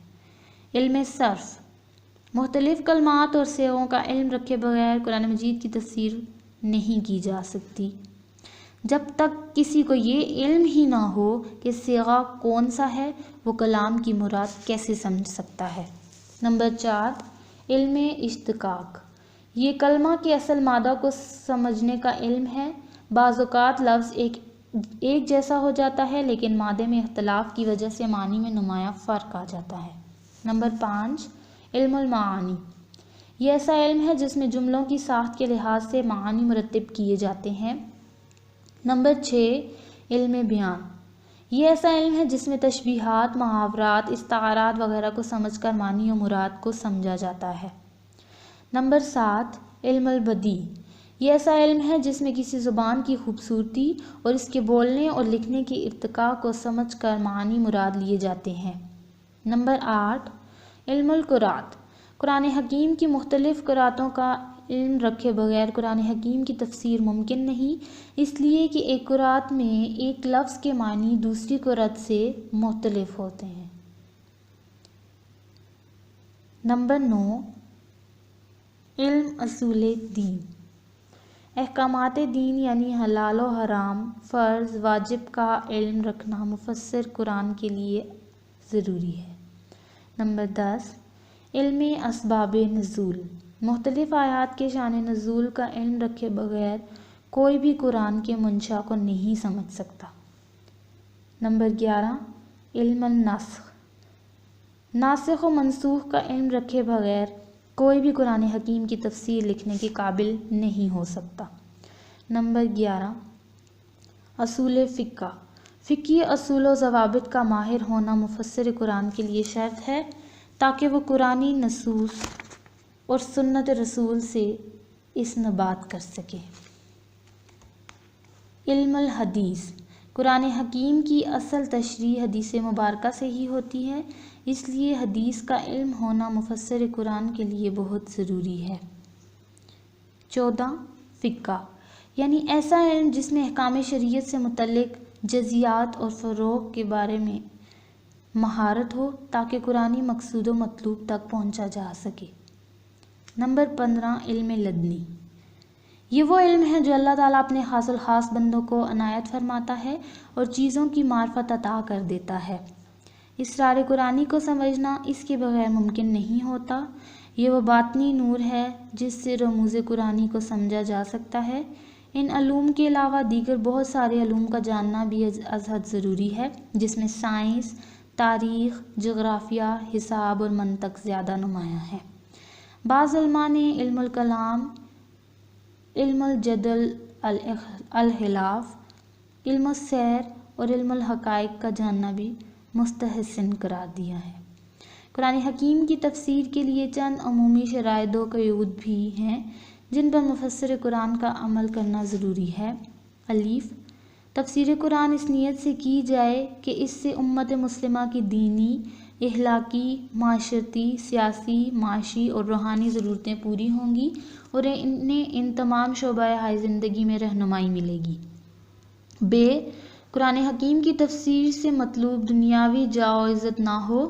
علم صرف، مختلف کلمات اور صیغوں کا علم رکھے بغیر قرآن مجید کی تفسیر نہیں کی جا سکتی۔ جب تک کسی کو یہ علم ہی نہ ہو کہ صیغہ کون سا ہے، وہ کلام کی مراد کیسے سمجھ سکتا ہے۔ نمبر 4، علم اشتقاق۔ یہ کلمہ کے اصل مادہ کو سمجھنے کا علم ہے۔ بعض اوقات لفظ ایک جیسا ہو جاتا ہے لیکن مادے میں اختلاف کی وجہ سے معنی میں نمایاں فرق آ جاتا ہے۔ نمبر 5، علم المعانی۔ یہ ایسا علم ہے جس میں جملوں کی ساخت کے لحاظ سے معانی مرتب کیے جاتے ہیں۔ نمبر 6، علم بیان۔ یہ ایسا علم ہے جس میں تشبیہات، محاورات، استعارات وغیرہ کو سمجھ کر معنی و مراد کو سمجھا جاتا ہے۔ نمبر 7، علم البدیع۔ یہ ایسا علم ہے جس میں کسی زبان کی خوبصورتی اور اس کے بولنے اور لکھنے کی ارتقاء کو سمجھ کر معنی مراد لیے جاتے ہیں۔ نمبر 8، علم القرآت۔ قرآن حکیم کی مختلف قرأتوں کا علم رکھے بغیر قرآن حکیم کی تفسیر ممکن نہیں، اس لیے کہ ایک قرأت میں ایک لفظ کے معنی دوسری قرأت سے مختلف ہوتے ہیں۔ نمبر 9، علم اصول دین، احکامات دین یعنی حلال و حرام، فرض واجب کا علم رکھنا مفسر قرآن کے لیے ضروری ہے۔ نمبر 10، علم اسباب نزول، مختلف آیات کے شان نزول کا علم رکھے بغیر کوئی بھی قرآن کے منشا کو نہیں سمجھ سکتا۔ نمبر 11، علم النسخ، ناسخ و منسوخ کا علم رکھے بغیر کوئی بھی قرآن حکیم کی تفسیر لکھنے کے قابل نہیں ہو سکتا۔ نمبر 11، اصول فقہ، فقہی اصول و ضوابط کا ماہر ہونا مفسر قرآن کے لیے شرط ہے تاکہ وہ قرآنی نصوص اور سنت رسول سے استنباط کر سکے۔ علم الحدیث، قرآن حکیم کی اصل تشریح حدیث مبارکہ سے ہی ہوتی ہے، اس لیے حدیث کا علم ہونا مفسر قرآن کے لیے بہت ضروری ہے۔ 14، فقہ، یعنی ایسا علم جس میں احکام شریعت سے متعلق جزیات اور فروع کے بارے میں مہارت ہو تاکہ قرآنی مقصود و مطلوب تک پہنچا جا سکے۔ نمبر 15، علم لدنی، یہ وہ علم ہے جو اللہ تعالیٰ اپنے خاص الخاص بندوں کو عنایت فرماتا ہے اور چیزوں کی معرفت عطا کر دیتا ہے۔ اسرار قرآنی کو سمجھنا اس کے بغیر ممکن نہیں ہوتا۔ یہ وہ باطنی نور ہے جس سے رموز قرآنی کو سمجھا جا سکتا ہے۔ ان علوم کے علاوہ دیگر بہت سارے علوم کا جاننا بھی از حد ضروری ہے، جس میں سائنس، تاریخ، جغرافیہ، حساب اور منطق زیادہ نمایاں ہیں۔ بعض علماء نے علم الکلام، علم الجدل الخلاف، علم السیر اور علم الحقائق کا جاننا بھی مستحسن قرار دیا ہے۔ قرآن حکیم کی تفسیر کے لیے چند عمومی شرائط و قیود بھی ہیں جن پر مفسر قرآن کا عمل کرنا ضروری ہے۔ الف، تفسیر قرآن اس نیت سے کی جائے کہ اس سے امت مسلمہ کی دینی، اخلاقی، معاشرتی، سیاسی، معاشی اور روحانی ضرورتیں پوری ہوں گی اور انہیں ان تمام شعبۂ حیاتی زندگی میں رہنمائی ملے گی۔ ب، قرآن حکیم کی تفسیر سے مطلوب دنیاوی جاہ و عزت نہ ہو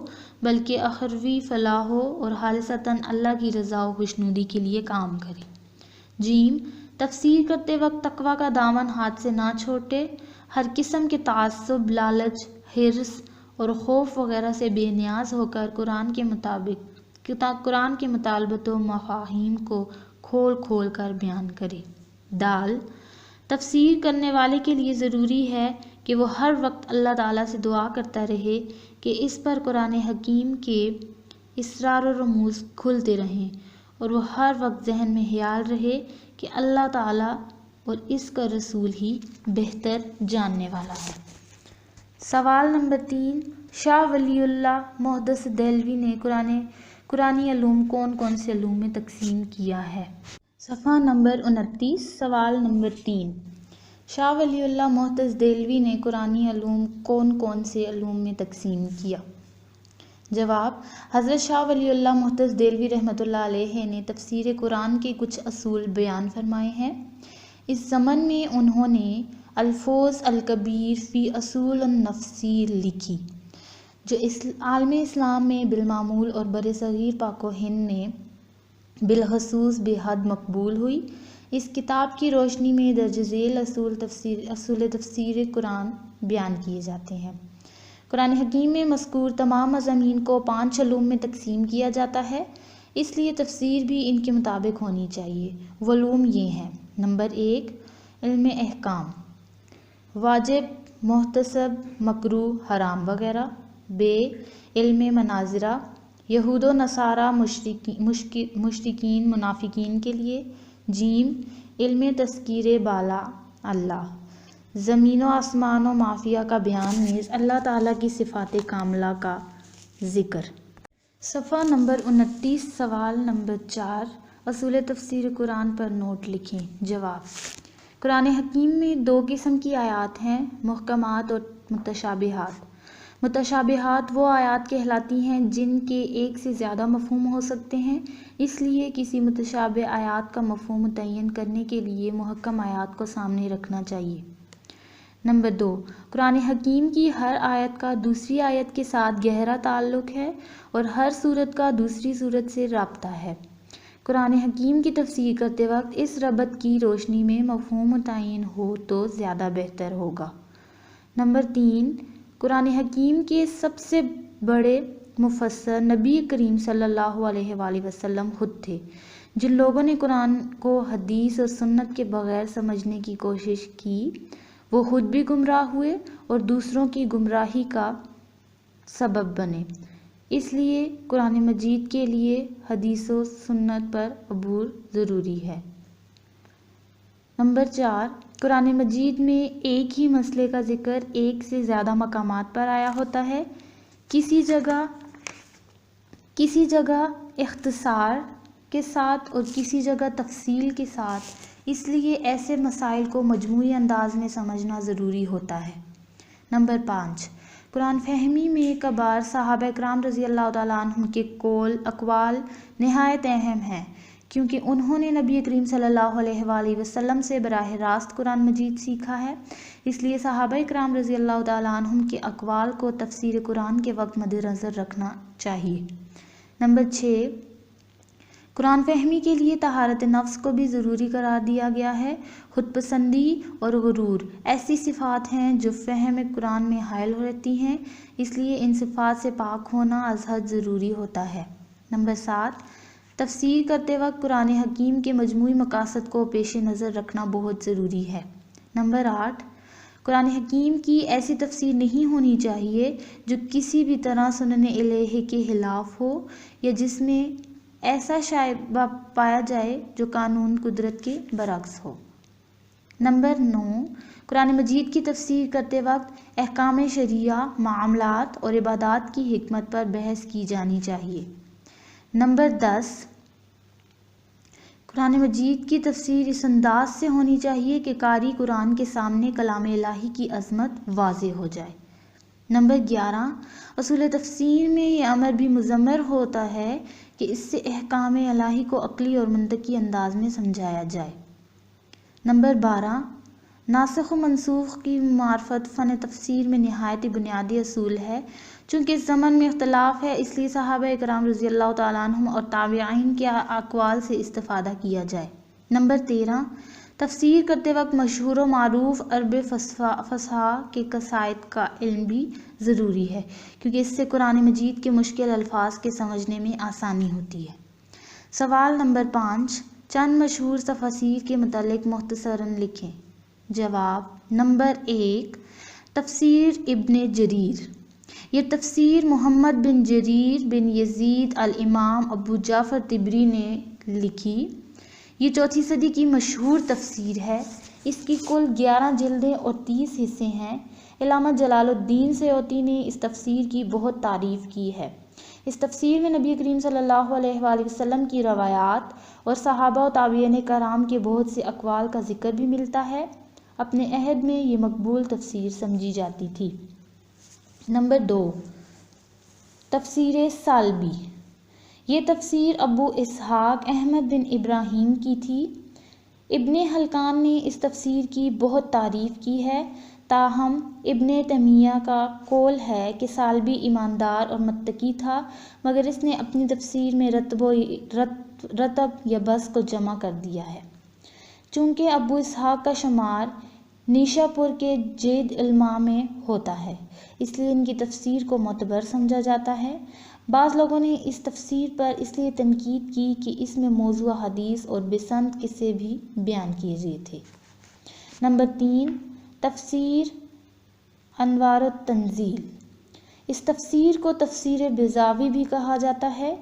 بلکہ اخروی فلاح ہو اور خالصتاً اللہ کی رضا و خوشنودی کے لیے کام کرے۔ ج، تفسیر کرتے وقت تقویٰ کا دامن ہاتھ سے نہ چھوٹے، ہر قسم کے تعصب، لالچ، حرص اور خوف وغیرہ سے بے نیاز ہو کر قرآن کے مطالبات و مفاہیم کو کھول کھول کر بیان کرے۔ د، تفسیر کرنے والے کے لیے ضروری ہے کہ وہ ہر وقت اللہ تعالیٰ سے دعا کرتا رہے کہ اس پر قرآن حکیم کے اسرار و رموز کھلتے رہیں اور وہ ہر وقت ذہن میں خیال رہے کہ اللہ تعالیٰ اور اس کا رسول ہی بہتر جاننے والا ہے۔ سوال نمبر 3، شاہ ولی اللہ محدث دہلوی نے قرآنی علوم کون کون سے علوم میں تقسیم کیا ہے؟ صفحہ نمبر 29، سوال نمبر 3، شاہ ولی اللہ محدث دہلوی نے قرآنی علوم کون کون سے علوم میں تقسیم کیا؟ جواب، حضرت شاہ ولی اللہ محدث دہلوی رحمۃ اللہ علیہ نے تفسیر قرآن کے کچھ اصول بیان فرمائے ہیں۔ اس ضمن میں انہوں نے الفوز الکبیر فی اصول التفسیر لکھی جو عالم اسلام میں بالمعمول اور برصغیر پاک و ہند میں بالخصوص بے حد مقبول ہوئی۔ اس کتاب کی روشنی میں درج ذیل اصول تفسیر قرآن بیان کیے جاتے ہیں۔ قرآن حکیم میں مذکور تمام مضامین کو 5 علوم میں تقسیم کیا جاتا ہے، اس لیے تفسیر بھی ان کے مطابق ہونی چاہیے۔ وہ علوم یہ ہیں: نمبر 1، علم احکام، واجب، محتسب، مکروہ، حرام وغیرہ۔ ب، علم مناظرہ، یہود و نصارہ، مشرکین، منافقین کے لیے۔ ج، علم تذکیر بالا اللہ، زمین و آسمان و مافیا کا بیان نیز اللہ تعالیٰ کی صفات کاملہ کا ذکر۔ صفحہ نمبر 29، سوال نمبر 4، اصول تفسیر قرآن پر نوٹ لکھیں۔ جواب، قرآن حکیم میں 2 قسم کی آیات ہیں، محکمات اور متشابہات۔ متشابہات وہ آیات کہلاتی ہیں جن کے ایک سے زیادہ مفہوم ہو سکتے ہیں، اس لیے کسی متشابہ آیات کا مفہوم متعین کرنے کے لیے محکم آیات کو سامنے رکھنا چاہیے۔ نمبر 2، قرآن حکیم کی ہر آیت کا دوسری آیت کے ساتھ گہرا تعلق ہے اور ہر سورت کا دوسری سورت سے رابطہ ہے۔ قرآن حکیم کی تفسیر کرتے وقت اس ربط کی روشنی میں مفہوم متعین ہو تو زیادہ بہتر ہوگا۔ نمبر 3، قرآن حکیم کے سب سے بڑے مفسر نبی کریم صلی اللہ علیہ وآلہ وسلم خود تھے۔ جن لوگوں نے قرآن کو حدیث اور سنت کے بغیر سمجھنے کی کوشش کی وہ خود بھی گمراہ ہوئے اور دوسروں کی گمراہی کا سبب بنے۔ اس لیے قرآن مجید کے لیے حدیث و سنت پر عبور ضروری ہے۔ نمبر 4، قرآن مجید میں ایک ہی مسئلے کا ذکر ایک سے زیادہ مقامات پر آیا ہوتا ہے، کسی جگہ اختصار کے ساتھ اور کسی جگہ تفصیل کے ساتھ، اس لیے ایسے مسائل کو مجموعی انداز میں سمجھنا ضروری ہوتا ہے۔ نمبر 5، قرآن فہمی میں کبار صحابہ اکرام رضی اللہ تعالیٰ عنہم کے اقوال نہایت اہم ہیں، کیونکہ انہوں نے نبی کریم صلی اللہ علیہ وآلہ وسلم سے براہ راست قرآن مجید سیکھا ہے۔ اس لیے صحابہ اکرام رضی اللہ تعالیٰ عنہم کے اقوال کو تفسیر قرآن کے وقت مد نظر رکھنا چاہیے۔ نمبر 6، قرآن فہمی کے لیے طہارت نفس کو بھی ضروری قرار دیا گیا ہے۔ خود پسندی اور غرور ایسی صفات ہیں جو فہم قرآن میں حائل رہتی ہیں، اس لیے ان صفات سے پاک ہونا از حد ضروری ہوتا ہے۔ نمبر 7، تفسیر کرتے وقت قرآن حکیم کے مجموعی مقاصد کو پیش نظر رکھنا بہت ضروری ہے۔ نمبر 8، قرآن حکیم کی ایسی تفسیر نہیں ہونی چاہیے جو کسی بھی طرح سنن الہی کے خلاف ہو یا جس میں ایسا شائبہ پایا جائے جو قانون قدرت کے برعکس ہو۔ نمبر 9، قرآن مجید کی تفسیر کرتے وقت احکام شرعیہ، معاملات اور عبادات کی حکمت پر بحث کی جانی چاہیے۔ نمبر 10، قرآن مجید کی تفسیر اس انداز سے ہونی چاہیے کہ قاری قرآن کے سامنے کلام الہی کی عظمت واضح ہو جائے۔ نمبر 11، اصول تفسیر میں یہ امر بھی مضمر ہوتا ہے کہ اس سے احکام الہی کو عقلی اور منطقی انداز میں سمجھایا جائے۔ نمبر 12، ناسخ و منسوخ کی معرفت فن تفسیر میں نہایت بنیادی اصول ہے۔ چونکہ اس زمن میں اختلاف ہے، اس لیے صحابہ اکرام رضی اللہ تعالیٰ عنہم اور تابعین کے اقوال سے استفادہ کیا جائے۔ نمبر 13، تفسیر کرتے وقت مشہور و معروف عرب فصحا کے قصائد کا علم بھی ضروری ہے، کیونکہ اس سے قرآن مجید کے مشکل الفاظ کے سمجھنے میں آسانی ہوتی ہے۔ سوال نمبر 5، چند مشہور تفاسیر کے متعلق مختصراً لکھیں۔ جواب۔ نمبر 1، تفسیر ابن جریر۔ یہ تفسیر محمد بن جریر بن یزید الامام ابو جعفر طبری نے لکھی۔ یہ 4 صدی کی مشہور تفسیر ہے۔ اس کی کل 11 جلدیں اور 30 حصے ہیں۔ علامہ جلال الدین سیوطی نے اس تفسیر کی بہت تعریف کی ہے۔ اس تفسیر میں نبی کریم صلی اللہ علیہ وآلہ وسلم کی روایات اور صحابہ و تابعین کرام کے بہت سے اقوال کا ذکر بھی ملتا ہے۔ اپنے عہد میں یہ مقبول تفسیر سمجھی جاتی تھی۔ نمبر 2، تفسیر سالبی۔ یہ تفسیر ابو اسحاق احمد بن ابراہیم کی تھی۔ ابن حلقان نے اس تفسیر کی بہت تعریف کی ہے، تاہم ابن تیمیہ کا قول ہے کہ سالبی ایماندار اور متقی تھا، مگر اس نے اپنی تفسیر میں رتب یا بس کو جمع کر دیا ہے۔ چونکہ ابو اسحاق کا شمار نیشا پور کے جید علماء میں ہوتا ہے، اس لیے ان کی تفسیر کو معتبر سمجھا جاتا ہے۔ بعض لوگوں نے اس تفسیر پر اس لیے تنقید کی کہ اس میں موضوع حدیث اور بسند قصے بھی بیان کیے گئے تھے۔ نمبر 3، تفسیر انوار التنزیل۔ اس تفسیر کو تفسیر بیضاوی بھی کہا جاتا ہے۔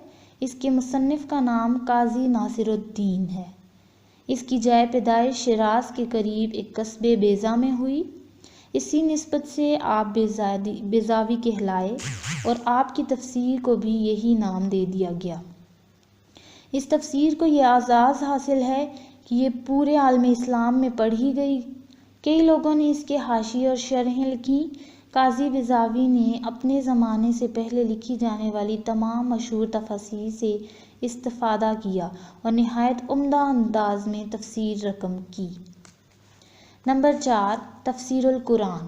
اس کے مصنف کا نام قاضی ناصر الدین ہے۔ اس کی جائے پیدائش شیراز کے قریب ایک قصبے بیضا میں ہوئی۔ اسی نسبت سے آپ بیضاوی کہلائے اور آپ کی تفسیر کو بھی یہی نام دے دیا گیا۔ اس تفسیر کو یہ اعزاز حاصل ہے کہ یہ پورے عالم اسلام میں پڑھی گئی۔ کئی لوگوں نے اس کے حاشیے اور شرحیں لکھیں۔ قاضی بیضاوی نے اپنے زمانے سے پہلے لکھی جانے والی تمام مشہور تفاسیر سے استفادہ کیا اور نہایت عمدہ انداز میں تفسیر رقم کی۔ نمبر 4، تفسیر القرآن۔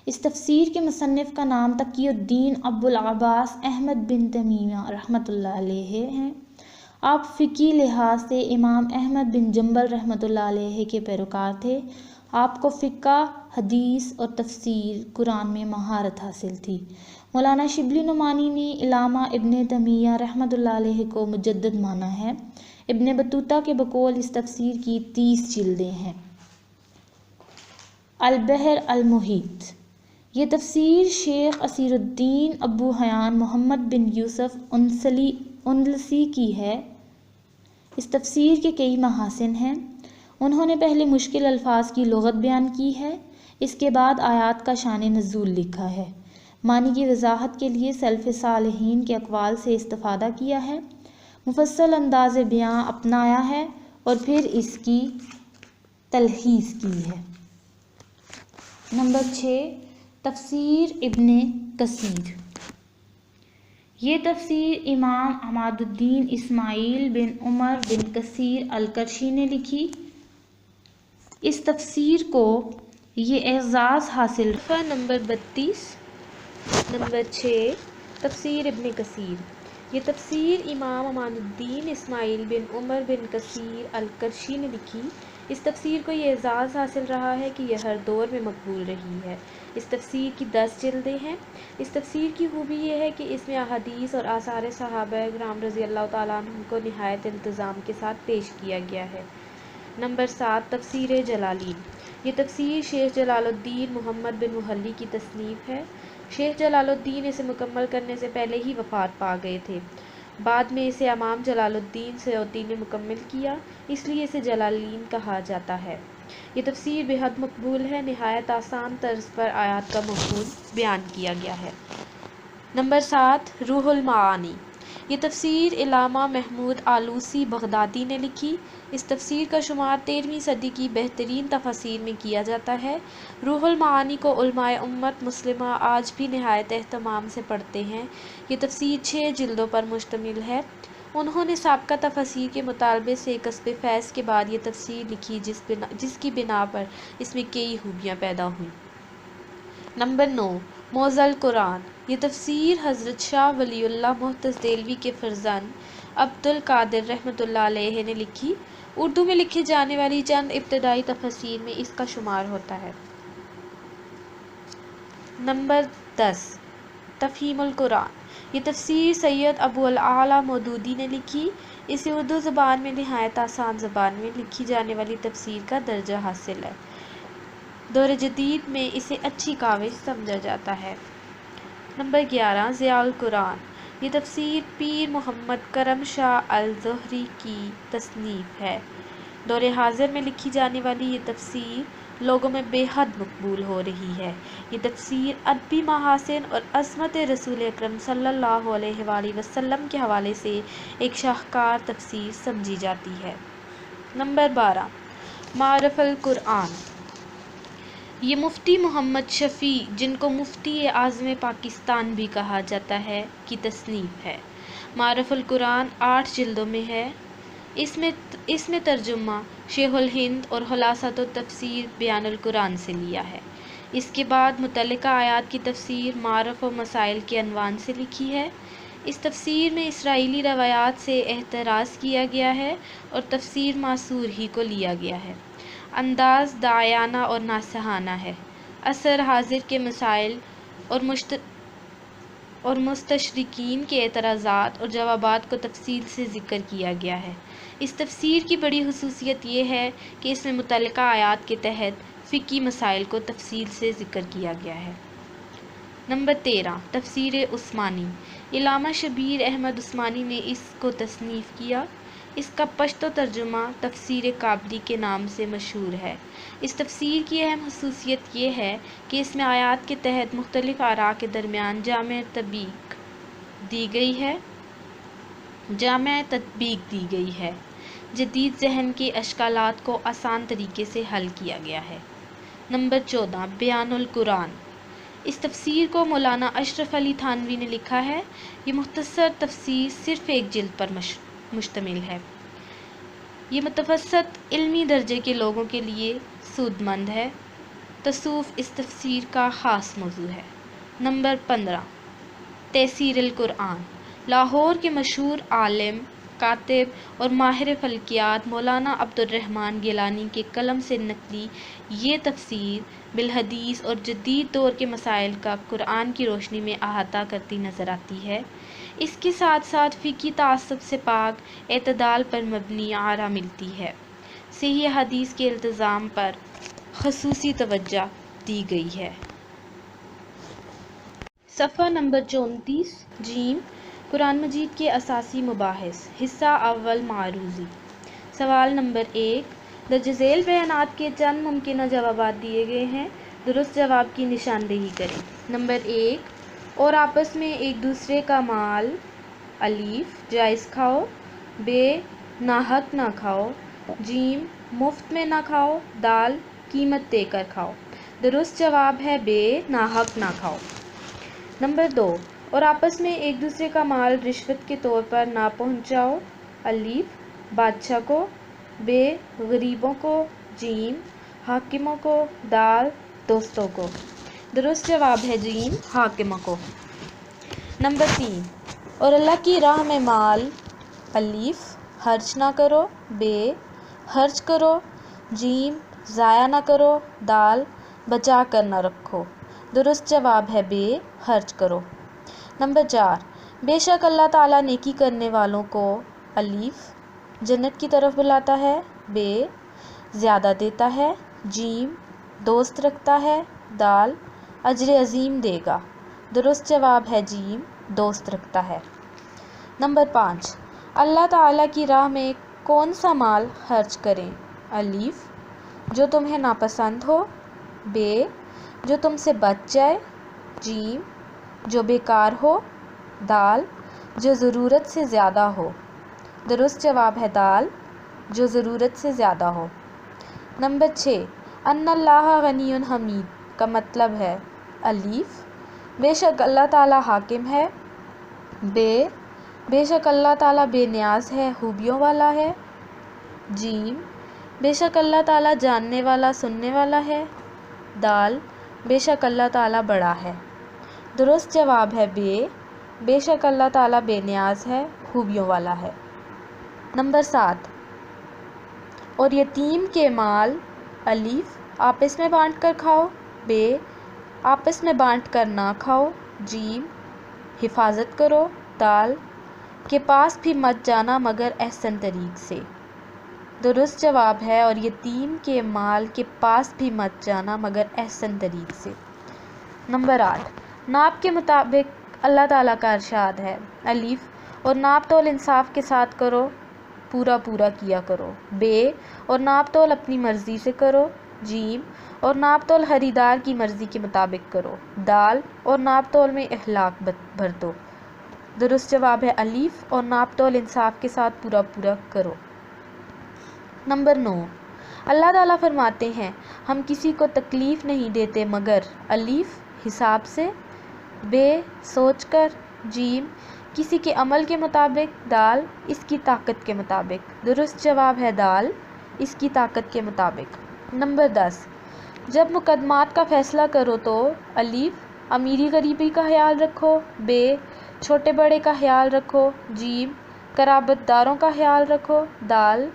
اس تفسیر کے مصنف کا نام تقی الدین ابو العباس احمد بن تیمیہ رحمۃ اللہ علیہ ہے۔ آپ فقہی لحاظ سے امام احمد بن جنبل رحمۃ اللہ علیہ کے پیروکار تھے۔ آپ کو فقہ، حدیث اور تفسیر قرآن میں مہارت حاصل تھی۔ مولانا شبلی نعمانی نے علامہ ابن تیمیہ رحمۃ اللہ علیہ کو مجدد مانا ہے۔ ابن بطوطہ کے بقول اس تفسیر کی 30 جلدیں ہیں۔ البحر المحیط، یہ تفسیر شیخ اسیر الدین ابو حیان محمد بن یوسف اندلسی کی ہے۔ اس تفسیر کے کئی محاسن ہیں۔ انہوں نے پہلے مشکل الفاظ کی لغت بیان کی ہے، اس کے بعد آیات کا شان نزول لکھا ہے، معنی کی وضاحت کے لیے سلف صالحین کے اقوال سے استفادہ کیا ہے، مفصل انداز بیان اپنایا ہے اور پھر اس کی تلخیص کی ہے۔ نمبر 6، تفسیر ابن کثیر۔ یہ تفسیر امام عماد الدین اسماعیل بن عمر بن کثیر القرشی نے لکھی۔ اس تفسیر کو یہ اعزاز حاصل ہے۔ نمبر 32۔ نمبر 6، تفسیر ابن کثیر۔ یہ تفسیر امام عماد الدین اسماعیل بن عمر بن کثیر القرشی نے لکھی۔ اس تفسیر کو یہ اعزاز حاصل رہا ہے کہ یہ ہر دور میں مقبول رہی ہے۔ اس تفسیر کی 10 جلدیں ہیں۔ اس تفسیر کی خوبی یہ ہے کہ اس میں احادیث اور آثار صحابہ کرام رضی اللہ تعالیٰ عنہم کو نہایت انتظام کے ساتھ پیش کیا گیا ہے۔ نمبر 7، تفسیر جلالین۔ یہ تفسیر شیخ جلال الدین محمد بن محلی کی تصنیف ہے۔ شیخ جلال الدین اسے مکمل کرنے سے پہلے ہی وفات پا گئے تھے۔ بعد میں اسے امام جلال الدین سیوطی نے مکمل کیا، اس لیے اسے جلالین کہا جاتا ہے۔ یہ تفسیر بے حد مقبول ہے، نہایت آسان طرز پر آیات کا مفہوم بیان کیا گیا ہے۔ نمبر 7، روح المعانی۔ یہ تفسیر علامہ محمود آلوسی بغدادی نے لکھی۔ اس تفسیر کا شمار 13ویں صدی کی بہترین تفاسیر میں کیا جاتا ہے۔ روح المعانی کو علماء امت مسلمہ آج بھی نہایت اہتمام سے پڑھتے ہیں۔ یہ تفسیر 6 جلدوں پر مشتمل ہے۔ انہوں نے سابقہ تفاسیر کے مطالبے سے کسب فیض کے بعد یہ تفسیر لکھی جس کی بنا پر اس میں کئی خوبیاں پیدا ہوئیں۔ نمبر 9، معضل قرآن۔ یہ تفسیر حضرت شاہ ولی اللہ محدث دہلوی کے فرزند عبد القادر رحمۃ اللہ علیہ نے لکھی۔ اردو میں لکھی جانے والی چند ابتدائی تفاسیر میں اس کا شمار ہوتا ہے۔ نمبر 10، تفہیم القرآن۔ یہ تفسیر سید ابو الاعلیٰ مودودی نے لکھی۔ اسے اردو زبان میں نہایت آسان زبان میں لکھی جانے والی تفسیر کا درجہ حاصل ہے۔ دور جدید میں اسے اچھی کاوش سمجھا جاتا ہے۔ نمبر 11، ضیاء القرآن۔ یہ تفسیر پیر محمد کرم شاہ الزہری کی تصنیف ہے۔ دور حاضر میں لکھی جانے والی یہ تفسیر لوگوں میں بے حد مقبول ہو رہی ہے۔ یہ تفسیر ادبی محاسن اور عظمت رسول اکرم صلی اللہ علیہ وآلہ وسلم کے حوالے سے ایک شاہکار تفسیر سمجھی جاتی ہے۔ نمبر 12، معارف القرآن۔ یہ مفتی محمد شفیع، جن کو مفتی اعظم پاکستان بھی کہا جاتا ہے، کی تصنیف ہے۔ معارف القرآن 8 جلدوں میں ہے۔ اس میں ترجمہ شیخ الہند اور خلاصۃ التفسیر بیان القرآن سے لیا ہے۔ اس کے بعد متعلقہ آیات کی تفسیر معارف و مسائل کے عنوان سے لکھی ہے۔ اس تفسیر میں اسرائیلی روایات سے احتراز کیا گیا ہے اور تفسیر معصور ہی کو لیا گیا ہے۔ انداز داعیانہ اور ناصحانہ ہے۔ عصر حاضر کے مسائل اور مستشرقین کے اعتراضات اور جوابات کو تفصیل سے ذکر کیا گیا ہے۔ اس تفسیر کی بڑی خصوصیت یہ ہے کہ اس میں متعلقہ آیات کے تحت فقہی مسائل کو تفصیل سے ذکر کیا گیا ہے۔ نمبر 13، تفسیر عثمانی۔ علامہ شبیر احمد عثمانی نے اس کو تصنیف کیا۔ اس کا پشتو ترجمہ تفسیر کابلی کے نام سے مشہور ہے۔ اس تفسیر کی اہم خصوصیت یہ ہے کہ اس میں آیات کے تحت مختلف آراء کے درمیان جامع تطبیق دی گئی ہے۔ جدید ذہن کے اشکالات کو آسان طریقے سے حل کیا گیا ہے۔ نمبر 14، بیان القرآن۔ اس تفسیر کو مولانا اشرف علی تھانوی نے لکھا ہے۔ یہ مختصر تفسیر صرف 1 جلد پر مشتمل ہے۔ یہ متوسط علمی درجے کے لوگوں کے لیے سود مند ہے۔ تصوف اس تفسیر کا خاص موضوع ہے۔ نمبر 15، تیسیر القرآن۔ لاہور کے مشہور عالم کاتب اور ماہر فلکیات مولانا عبدالرحمن گیلانی کے قلم سے نقلی یہ تفسیر بالحدیث اور جدید دور کے مسائل کا قرآن کی روشنی میں احاطہ کرتی نظر آتی ہے۔ اس کے ساتھ ساتھ فقہی تعصب سے پاک اعتدال پر مبنی آرا ملتی ہے۔ صحیح حدیث کے التزام پر خصوصی توجہ دی گئی ہے۔ صفحہ نمبر 34 ج قرآن مجید کے اساسی مباحث حصہ اول معروضی۔ سوال نمبر 1 درج ذیل بیانات کے چند ممکنہ جوابات دیے گئے ہیں، درست جواب کی نشاندہی کریں۔ نمبر 1 اور آپس میں ایک دوسرے کا مال الف جائز کھاؤ، ب ناحق نہ کھاؤ، ج مفت میں نہ کھاؤ، دال قیمت دے کر کھاؤ۔ درست جواب ہے ب ناحق نہ کھاؤ۔ نمبر 2 اور آپس میں ایک دوسرے کا مال رشوت کے طور پر نہ پہنچاؤ، الف بادشاہ کو، ب غریبوں کو، ج حاکموں کو، دال دوستوں کو۔ درست جواب ہے ج حاکموں کو۔ نمبر 3 اور اللہ کی راہ میں مال الف خرچ نہ کرو، ب خرچ کرو، ج ضائع نہ کرو، دال بچا کر نہ رکھو۔ درست جواب ہے ب خرچ کرو۔ نمبر 4 بے شک اللہ تعالیٰ نیکی کرنے والوں کو الف جنت کی طرف بلاتا ہے، ب زیادہ دیتا ہے، ج دوست رکھتا ہے، دال اجر عظیم دے گا۔ درست جواب ہے ج دوست رکھتا ہے۔ نمبر 5 اللہ تعالیٰ کی راہ میں کون سا مال خرچ کریں، الف جو تمہیں ناپسند ہو، ب جو تم سے بچ جائے، ج جو بیکار ہو، دال جو ضرورت سے زیادہ ہو۔ درست جواب ہے دال جو ضرورت سے زیادہ ہو۔ نمبر 6 ان اللہ غنی حمید کا مطلب ہے الف بے شک اللہ تعالیٰ حاکم ہے، ب بے شک اللہ تعالیٰ بے نیاز ہے، خوبیوں والا ہے، ج بے شک اللہ تعالیٰ جاننے والا سننے والا ہے، دال بے شک اللہ تعالیٰ بڑا ہے۔ درست جواب ہے ب بے شک اللہ تعالیٰ بے نیاز ہے، خوبیوں والا ہے۔ نمبر 7 اور یتیم کے مال الف آپس میں بانٹ کر کھاؤ، ب آپس میں بانٹ کر نہ کھاؤ، ج حفاظت کرو، دال کے پاس بھی مت جانا مگر احسن طریق سے۔ درست جواب ہے اور یتیم کے مال کے پاس بھی مت جانا مگر احسن طریق سے۔ نمبر 8 ناپ کے مطابق اللہ تعالیٰ کا ارشاد ہے الف اور ناپ تول انصاف کے ساتھ کرو، پورا پورا کیا کرو، ب اور ناپ تول اپنی مرضی سے کرو، ج اور ناپ تول خریدار کی مرضی کے مطابق کرو، دال اور ناپ تول میں اخلاق بھر دو۔ درست جواب ہے الف اور ناپ تول انصاف کے ساتھ پورا پورا کرو۔ نمبر 9 اللہ تعالیٰ فرماتے ہیں ہم کسی کو تکلیف نہیں دیتے مگر الف حساب سے، ب سوچ کر، ج کسی کے عمل کے مطابق، دال اس کی طاقت کے مطابق۔ درست جواب ہے دال اس کی طاقت کے مطابق۔ نمبر 10 جب مقدمات کا فیصلہ کرو تو الف امیری غریبی کا خیال رکھو، ب چھوٹے بڑے کا خیال رکھو، ج قرابت داروں کا خیال رکھو، دال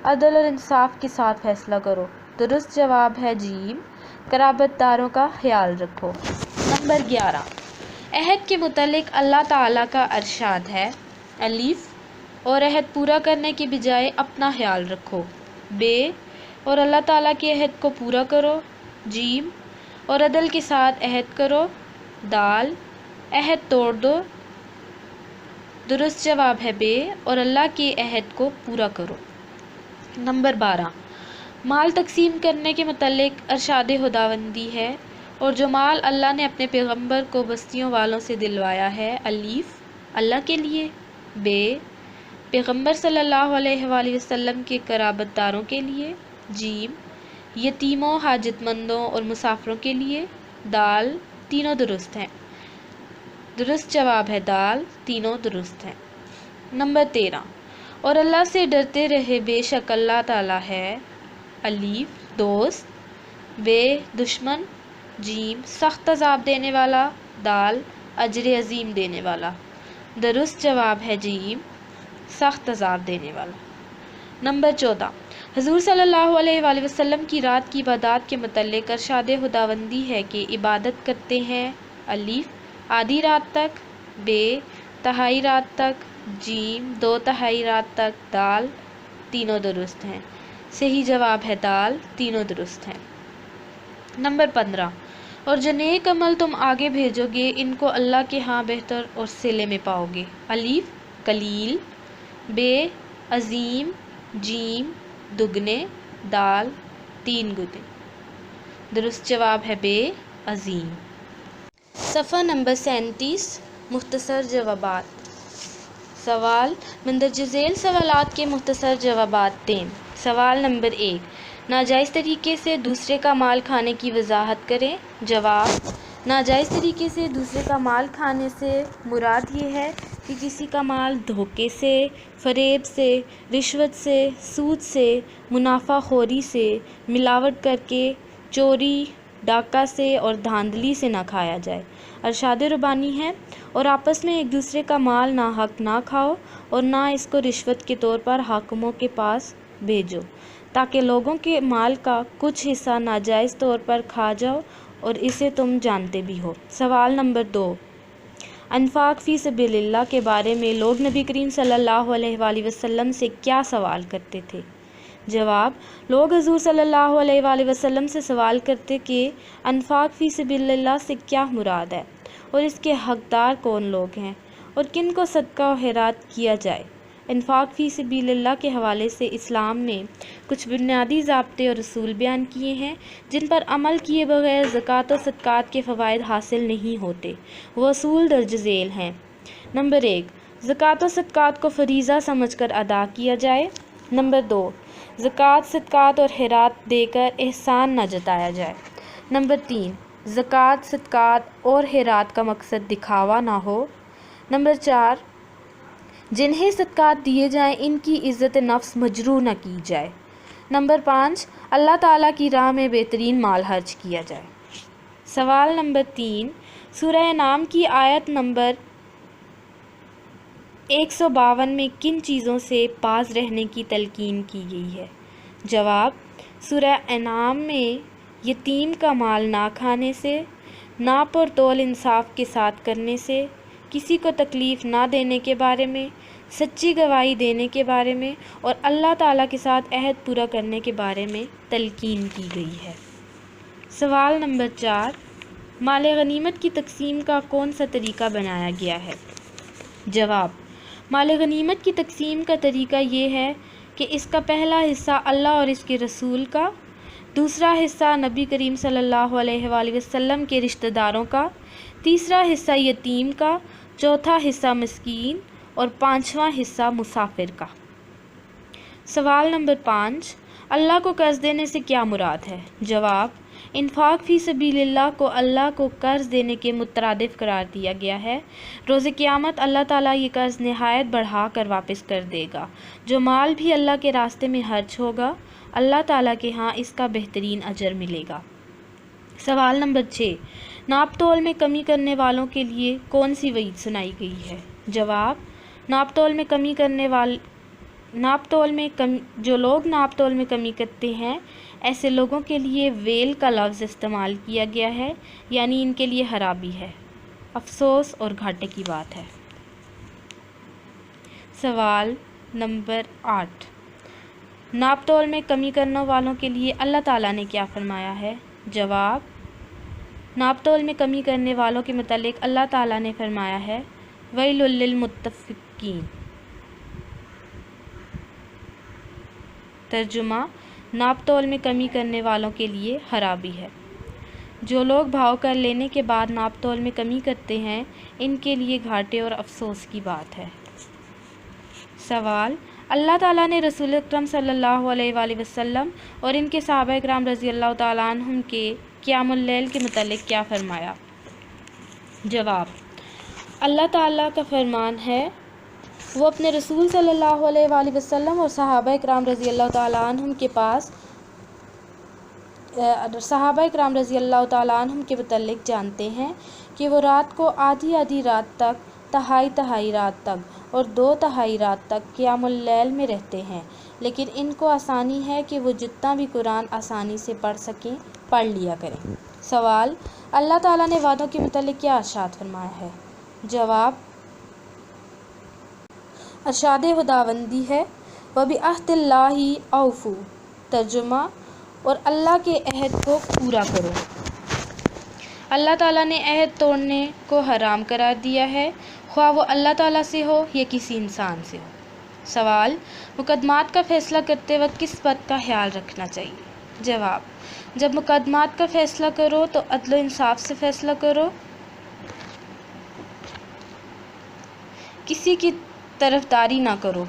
عدل اور انصاف کے ساتھ فیصلہ کرو۔ درست جواب ہے ج قرابت داروں کا خیال رکھو۔ نمبر 11 عہد کے متعلق اللہ تعالیٰ کا ارشاد ہے الف اور عہد پورا کرنے کے بجائے اپنا خیال رکھو، ب اور اللہ تعالیٰ کے عہد کو پورا کرو، ج اور عدل کے ساتھ عہد کرو، دال عہد توڑ دو۔ درست جواب ہے ب اور اللہ کے عہد کو پورا کرو۔ نمبر 12 مال تقسیم کرنے کے متعلق ارشاد خداوندی ہے اور جو مال اللہ نے اپنے پیغمبر کو بستیوں والوں سے دلوایا ہے الف اللہ کے لیے، ب پیغمبر صلی اللہ علیہ وآلہ وسلم کے قرابت داروں کے لیے، ج یتیموں حاجت مندوں اور مسافروں کے لیے، دال تینوں درست ہیں۔ درست جواب ہے دال تینوں درست ہیں۔ نمبر 13 اور اللہ سے ڈرتے رہے بے شک اللہ تعالیٰ ہے الف دوست، ب دشمن، ج سخت عذاب دینے والا، دال اجر عظیم دینے والا۔ درست جواب ہے ج سخت عذاب دینے والا۔ نمبر 14، حضور صلی اللہ علیہ وآلہ وسلم کی رات کی عبادات کے متعلق ارشاد خداوندی ہے کہ عبادت کرتے ہیں الف آدھی رات تک، ب تہائی رات تک، جیم 2/3 رات تک، دال تینوں درست ہیں۔ صحیح جواب ہے دال، تینوں درست ہیں۔ نمبر 15، اور جو نیک عمل تم آگے بھیجو گے ان کو اللہ کے ہاں بہتر اور صلے میں پاؤ گے الف قلیل، ب عظیم، جیم دگنے، دال 3 گنے۔ درست جواب ہے ب عظیم۔ صفحہ نمبر 37، مختصر جوابات۔ سوال مندرجہ ذیل سوالات کے مختصر جوابات دیں۔ سوال نمبر 1، ناجائز طریقے سے دوسرے کا مال کھانے کی وضاحت کریں۔ جواب، ناجائز طریقے سے دوسرے کا مال کھانے سے مراد یہ ہے کہ کسی کا مال دھوکے سے، فریب سے، رشوت سے، سود سے، منافع خوری سے، ملاوٹ کر کے، چوری ڈاکہ سے اور دھاندلی سے نہ کھایا جائے۔ ارشاد ربانی ہے، اور آپس میں ایک دوسرے کا مال ناحق نہ کھاؤ اور نہ اس کو رشوت کے طور پر حاکموں کے پاس بھیجو، تاکہ لوگوں کے مال کا کچھ حصہ ناجائز طور پر کھا جاؤ اور اسے تم جانتے بھی ہو۔ سوال نمبر 2، انفاق فی سبیل اللہ کے بارے میں لوگ نبی کریم صلی اللہ علیہ وآلہ وسلم سے کیا سوال کرتے تھے؟ جواب، لوگ حضور صلی اللہ علیہ وآلہ وسلم سے سوال کرتے کہ انفاق فی سبیل اللہ سے کیا مراد ہے اور اس کے حقدار کون لوگ ہیں اور کن کو صدقہ و خیرات کیا جائے۔ انفاق فی سبیل اللہ کے حوالے سے اسلام میں کچھ بنیادی ضابطے اور اصول بیان کیے ہیں جن پر عمل کیے بغیر زکوٰۃ و صدقات کے فوائد حاصل نہیں ہوتے۔ وہ اصول درج ذیل ہیں۔ نمبر 1، زکوٰۃ و صدقات کو فریضہ سمجھ کر ادا کیا جائے۔ نمبر 2، زکوٰۃ صدقات اور خیرات دے کر احسان نہ جتایا جائے۔ نمبر 3، زکوٰۃ صدقات اور خیرات کا مقصد دکھاوا نہ ہو۔ نمبر 4، جنہیں صدقات دیے جائیں ان کی عزت نفس مجروح نہ کی جائے۔ نمبر 5، اللہ تعالیٰ کی راہ میں بہترین مال خرچ کیا جائے۔ سوال نمبر 3، سورہ انعام کی آیت نمبر 152 میں کن چیزوں سے باز رہنے کی تلقین کی گئی ہے؟ جواب، سورہ انعام میں یتیم کا مال نہ کھانے سے، ناپ اور تول انصاف کے ساتھ کرنے سے، کسی کو تکلیف نہ دینے کے بارے میں، سچی گواہی دینے کے بارے میں اور اللہ تعالیٰ کے ساتھ عہد پورا کرنے کے بارے میں تلقین کی گئی ہے۔ سوال نمبر 4، مال غنیمت کی تقسیم کا کون سا طریقہ بنایا گیا ہے؟ جواب، مال غنیمت کی تقسیم کا طریقہ یہ ہے کہ اس کا پہلا حصہ اللہ اور اس کے رسول کا، دوسرا حصہ نبی کریم صلی اللہ علیہ وآلہ وسلم کے رشتہ داروں کا، تیسرا حصہ یتیم کا، چوتھا حصہ مسکین اور پانچواں حصہ مسافر کا۔ سوال نمبر 5، اللہ کو قرض دینے سے کیا مراد ہے؟ جواب، انفاق فی سبیل اللہ کو اللہ کو قرض دینے کے مترادف قرار دیا گیا ہے۔ روز قیامت اللہ تعالیٰ یہ قرض نہایت بڑھا کر واپس کر دے گا۔ جو مال بھی اللہ کے راستے میں خرچ ہوگا اللہ تعالیٰ کے ہاں اس کا بہترین اجر ملے گا۔ سوال نمبر 6، ناپ تول میں کمی کرنے والوں کے لیے کون سی وعید سنائی گئی ہے؟ جواب، جو لوگ ناپ تول میں کمی کرتے ہیں ایسے لوگوں کے لیے ویل کا لفظ استعمال کیا گیا ہے، یعنی ان کے لیے خرابی ہے، افسوس اور گھاٹے کی بات ہے۔ سوال نمبر 8، ناپ تول میں کمی کرنے والوں کے لیے اللہ تعالیٰ نے کیا فرمایا ہے؟ جواب، ناپ تول میں کمی کرنے والوں کے متعلق اللہ تعالیٰ نے فرمایا ہے ویل للمطففین۔ ترجمہ، ناپ تول میں کمی کرنے والوں کے لیے خرابی ہے۔ جو لوگ بھاؤ کر لینے کے بعد ناپ تول میں کمی کرتے ہیں ان کے لیے گھاٹے اور افسوس کی بات ہے۔ سوال، اللہ تعالیٰ نے رسول اکرم صلی اللہ علیہ وآلہ وسلم اور ان کے صحابہ کرام رضی اللہ تعالیٰ عنہم کے قیام اللیل کے متعلق کیا فرمایا؟ جواب، اللہ تعالیٰ کا فرمان ہے وہ اپنے رسول صلی اللہ علیہ وآلہ وسلم اور صحابہ کرام رضی اللہ تعالیٰ عنہم کے متعلق جانتے ہیں کہ وہ رات کو آدھی آدھی رات تک تہائی رات تک اور 2/3 رات تک قیام اللیل میں رہتے ہیں، لیکن ان کو آسانی ہے کہ وہ جتنا بھی قرآن آسانی سے پڑھ سکیں پڑھ لیا کریں۔ سوال: اللہ تعالیٰ نے وعدوں کے متعلق کیا ارشاد فرمایا ہے؟ جواب: ارشاد خداوندی ہے وَبِعَہْدِ اللہِ أَوْفُوا۔ ترجمہ: اور اللہ کے عہد کو پورا کرو۔ اللہ تعالیٰ نے عہد توڑنے کو حرام قرار دیا ہے، خواہ وہ اللہ تعالیٰ سے ہو یا کسی انسان سے ہو۔ سوال: مقدمات کا فیصلہ کرتے وقت کس بات کا خیال رکھنا چاہیے؟ جواب: جب مقدمات کا فیصلہ کرو تو عدل و انصاف سے فیصلہ کرو، کسی کی طرفداری نہ کرو،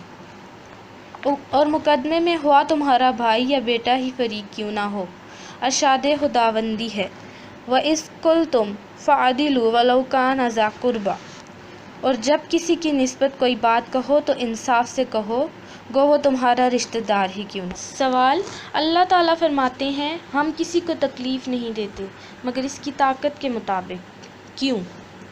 اور مقدمے میں ہوا تمہارا بھائی یا بیٹا ہی فریق کیوں نہ ہو۔ ارشاد خداوندی ہے وَإِذْ قُلْتُمْ فَعْدِلُوا وَلَوْ كَانَ ذَا قُرْبَىٰ۔ اور جب کسی کی نسبت کوئی بات کہو تو انصاف سے کہو، گو وہ تمہارا رشتہ دار ہی کیوں نہ۔ سوال: اللہ تعالیٰ فرماتے ہیں ہم کسی کو تکلیف نہیں دیتے مگر اس کی طاقت کے مطابق، کیوں؟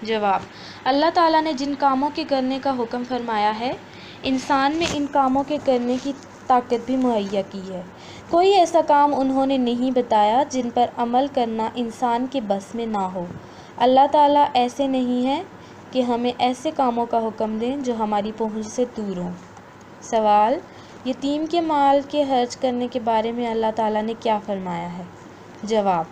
جواب: اللہ تعالیٰ نے جن کاموں کے کرنے کا حکم فرمایا ہے، انسان میں ان کاموں کے کرنے کی طاقت بھی مہیا کی ہے۔ کوئی ایسا کام انہوں نے نہیں بتایا جن پر عمل کرنا انسان کے بس میں نہ ہو۔ اللہ تعالیٰ ایسے نہیں ہیں کہ ہمیں ایسے کاموں کا حکم دیں جو ہماری پہنچ سے دور ہوں۔ سوال: یتیم کے مال کے خرچ کرنے کے بارے میں اللہ تعالیٰ نے کیا فرمایا ہے؟ جواب: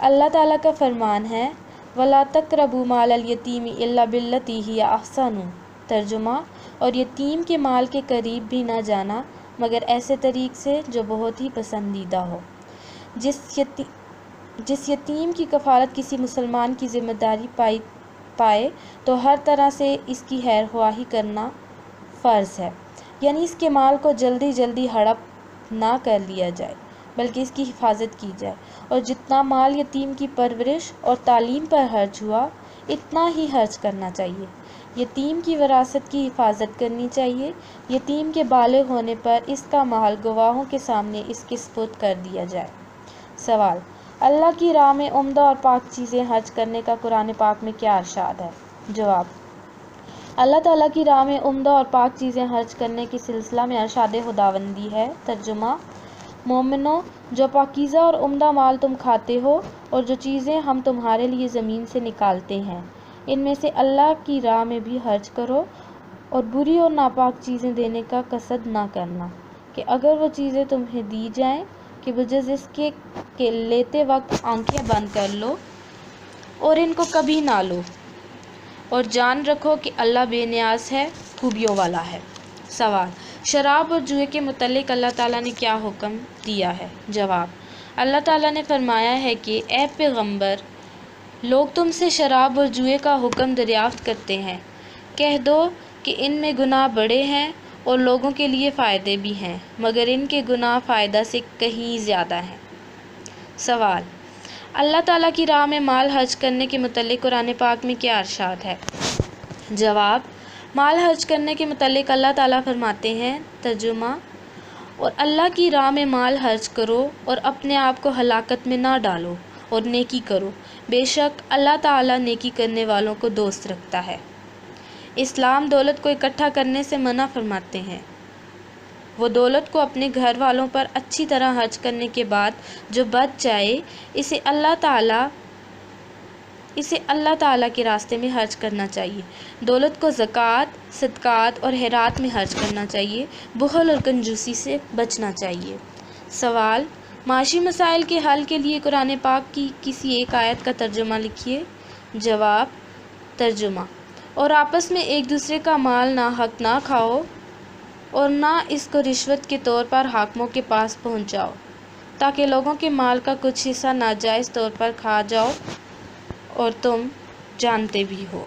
اللہ تعالیٰ کا فرمان ہے وَلَا تَقْرَبُوا مَالَ الْيَتِيمِ إِلَّا بِالَّتِي هِيَ أَحْسَنُ۔ ترجمہ: اور یتیم کے مال کے قریب بھی نہ جانا مگر ایسے طریق سے جو بہت ہی پسندیدہ ہو۔ جس یتیم کی کفالت کسی مسلمان کی ذمہ داری پائے تو ہر طرح سے اس کی خیر خواہی کرنا فرض ہے، یعنی اس کے مال کو جلدی ہڑپ نہ کر لیا جائے بلکہ اس کی حفاظت کی جائے، اور جتنا مال یتیم کی پرورش اور تعلیم پر خرچ ہوا اتنا ہی خرچ کرنا چاہیے۔ یتیم کی وراثت کی حفاظت کرنی چاہیے۔ یتیم کے بالغ ہونے پر اس کا مال گواہوں کے سامنے اس کے سپرد کر دیا جائے۔ سوال: اللہ کی راہ میں عمدہ اور پاک چیزیں خرچ کرنے کا قرآن پاک میں کیا ارشاد ہے؟ جواب: اللہ تعالیٰ کی راہ میں عمدہ اور پاک چیزیں خرچ کرنے کے سلسلہ میں ارشاد خداوندی ہے۔ ترجمہ: مومنو، جو پاکیزہ اور عمدہ مال تم کھاتے ہو اور جو چیزیں ہم تمہارے لیے زمین سے نکالتے ہیں، ان میں سے اللہ کی راہ میں بھی خرچ کرو، اور بری اور ناپاک چیزیں دینے کا قصد نہ کرنا کہ اگر وہ چیزیں تمہیں دی جائیں کہ بجز اس کے کہ لیتے وقت آنکھیں بند کر لو اور ان کو کبھی نہ لو، اور جان رکھو کہ اللہ بے نیاز ہے، خوبیوں والا ہے۔ سوال: شراب اور جوئے کے متعلق اللہ تعالیٰ نے کیا حکم دیا ہے؟ جواب: اللہ تعالیٰ نے فرمایا ہے کہ اے پیغمبر، لوگ تم سے شراب اور جوئے کا حکم دریافت کرتے ہیں، کہہ دو کہ ان میں گناہ بڑے ہیں اور لوگوں کے لیے فائدے بھی ہیں، مگر ان کے گناہ فائدہ سے کہیں زیادہ ہیں۔ سوال: اللہ تعالیٰ کی راہ میں مال خرچ کرنے کے متعلق قرآن پاک میں کیا ارشاد ہے؟ جواب: مال خرچ کرنے کے متعلق اللہ تعالیٰ فرماتے ہیں۔ ترجمہ: اور اللہ کی راہ میں مال خرچ کرو اور اپنے آپ کو ہلاکت میں نہ ڈالو اور نیکی کرو، بے شک اللہ تعالیٰ نیکی کرنے والوں کو دوست رکھتا ہے۔ اسلام دولت کو اکٹھا کرنے سے منع فرماتے ہیں۔ وہ دولت کو اپنے گھر والوں پر اچھی طرح خرچ کرنے کے بعد جو بچ جائے اسے اللہ تعالیٰ کے راستے میں خرچ کرنا چاہیے۔ دولت کو زکوٰۃ، صدقات اور خیرات میں خرچ کرنا چاہیے۔ بخل اور کنجوسی سے بچنا چاہیے۔ سوال: معاشی مسائل کے حل کے لیے قرآن پاک کی کسی ایک آیت کا ترجمہ لکھیے۔ جواب: ترجمہ: اور آپس میں ایک دوسرے کا مال ناحق نہ کھاؤ اور نہ اس کو رشوت کے طور پر حاکموں کے پاس پہنچاؤ تاکہ لوگوں کے مال کا کچھ حصہ ناجائز طور پر کھا جاؤ اور تم جانتے بھی ہو۔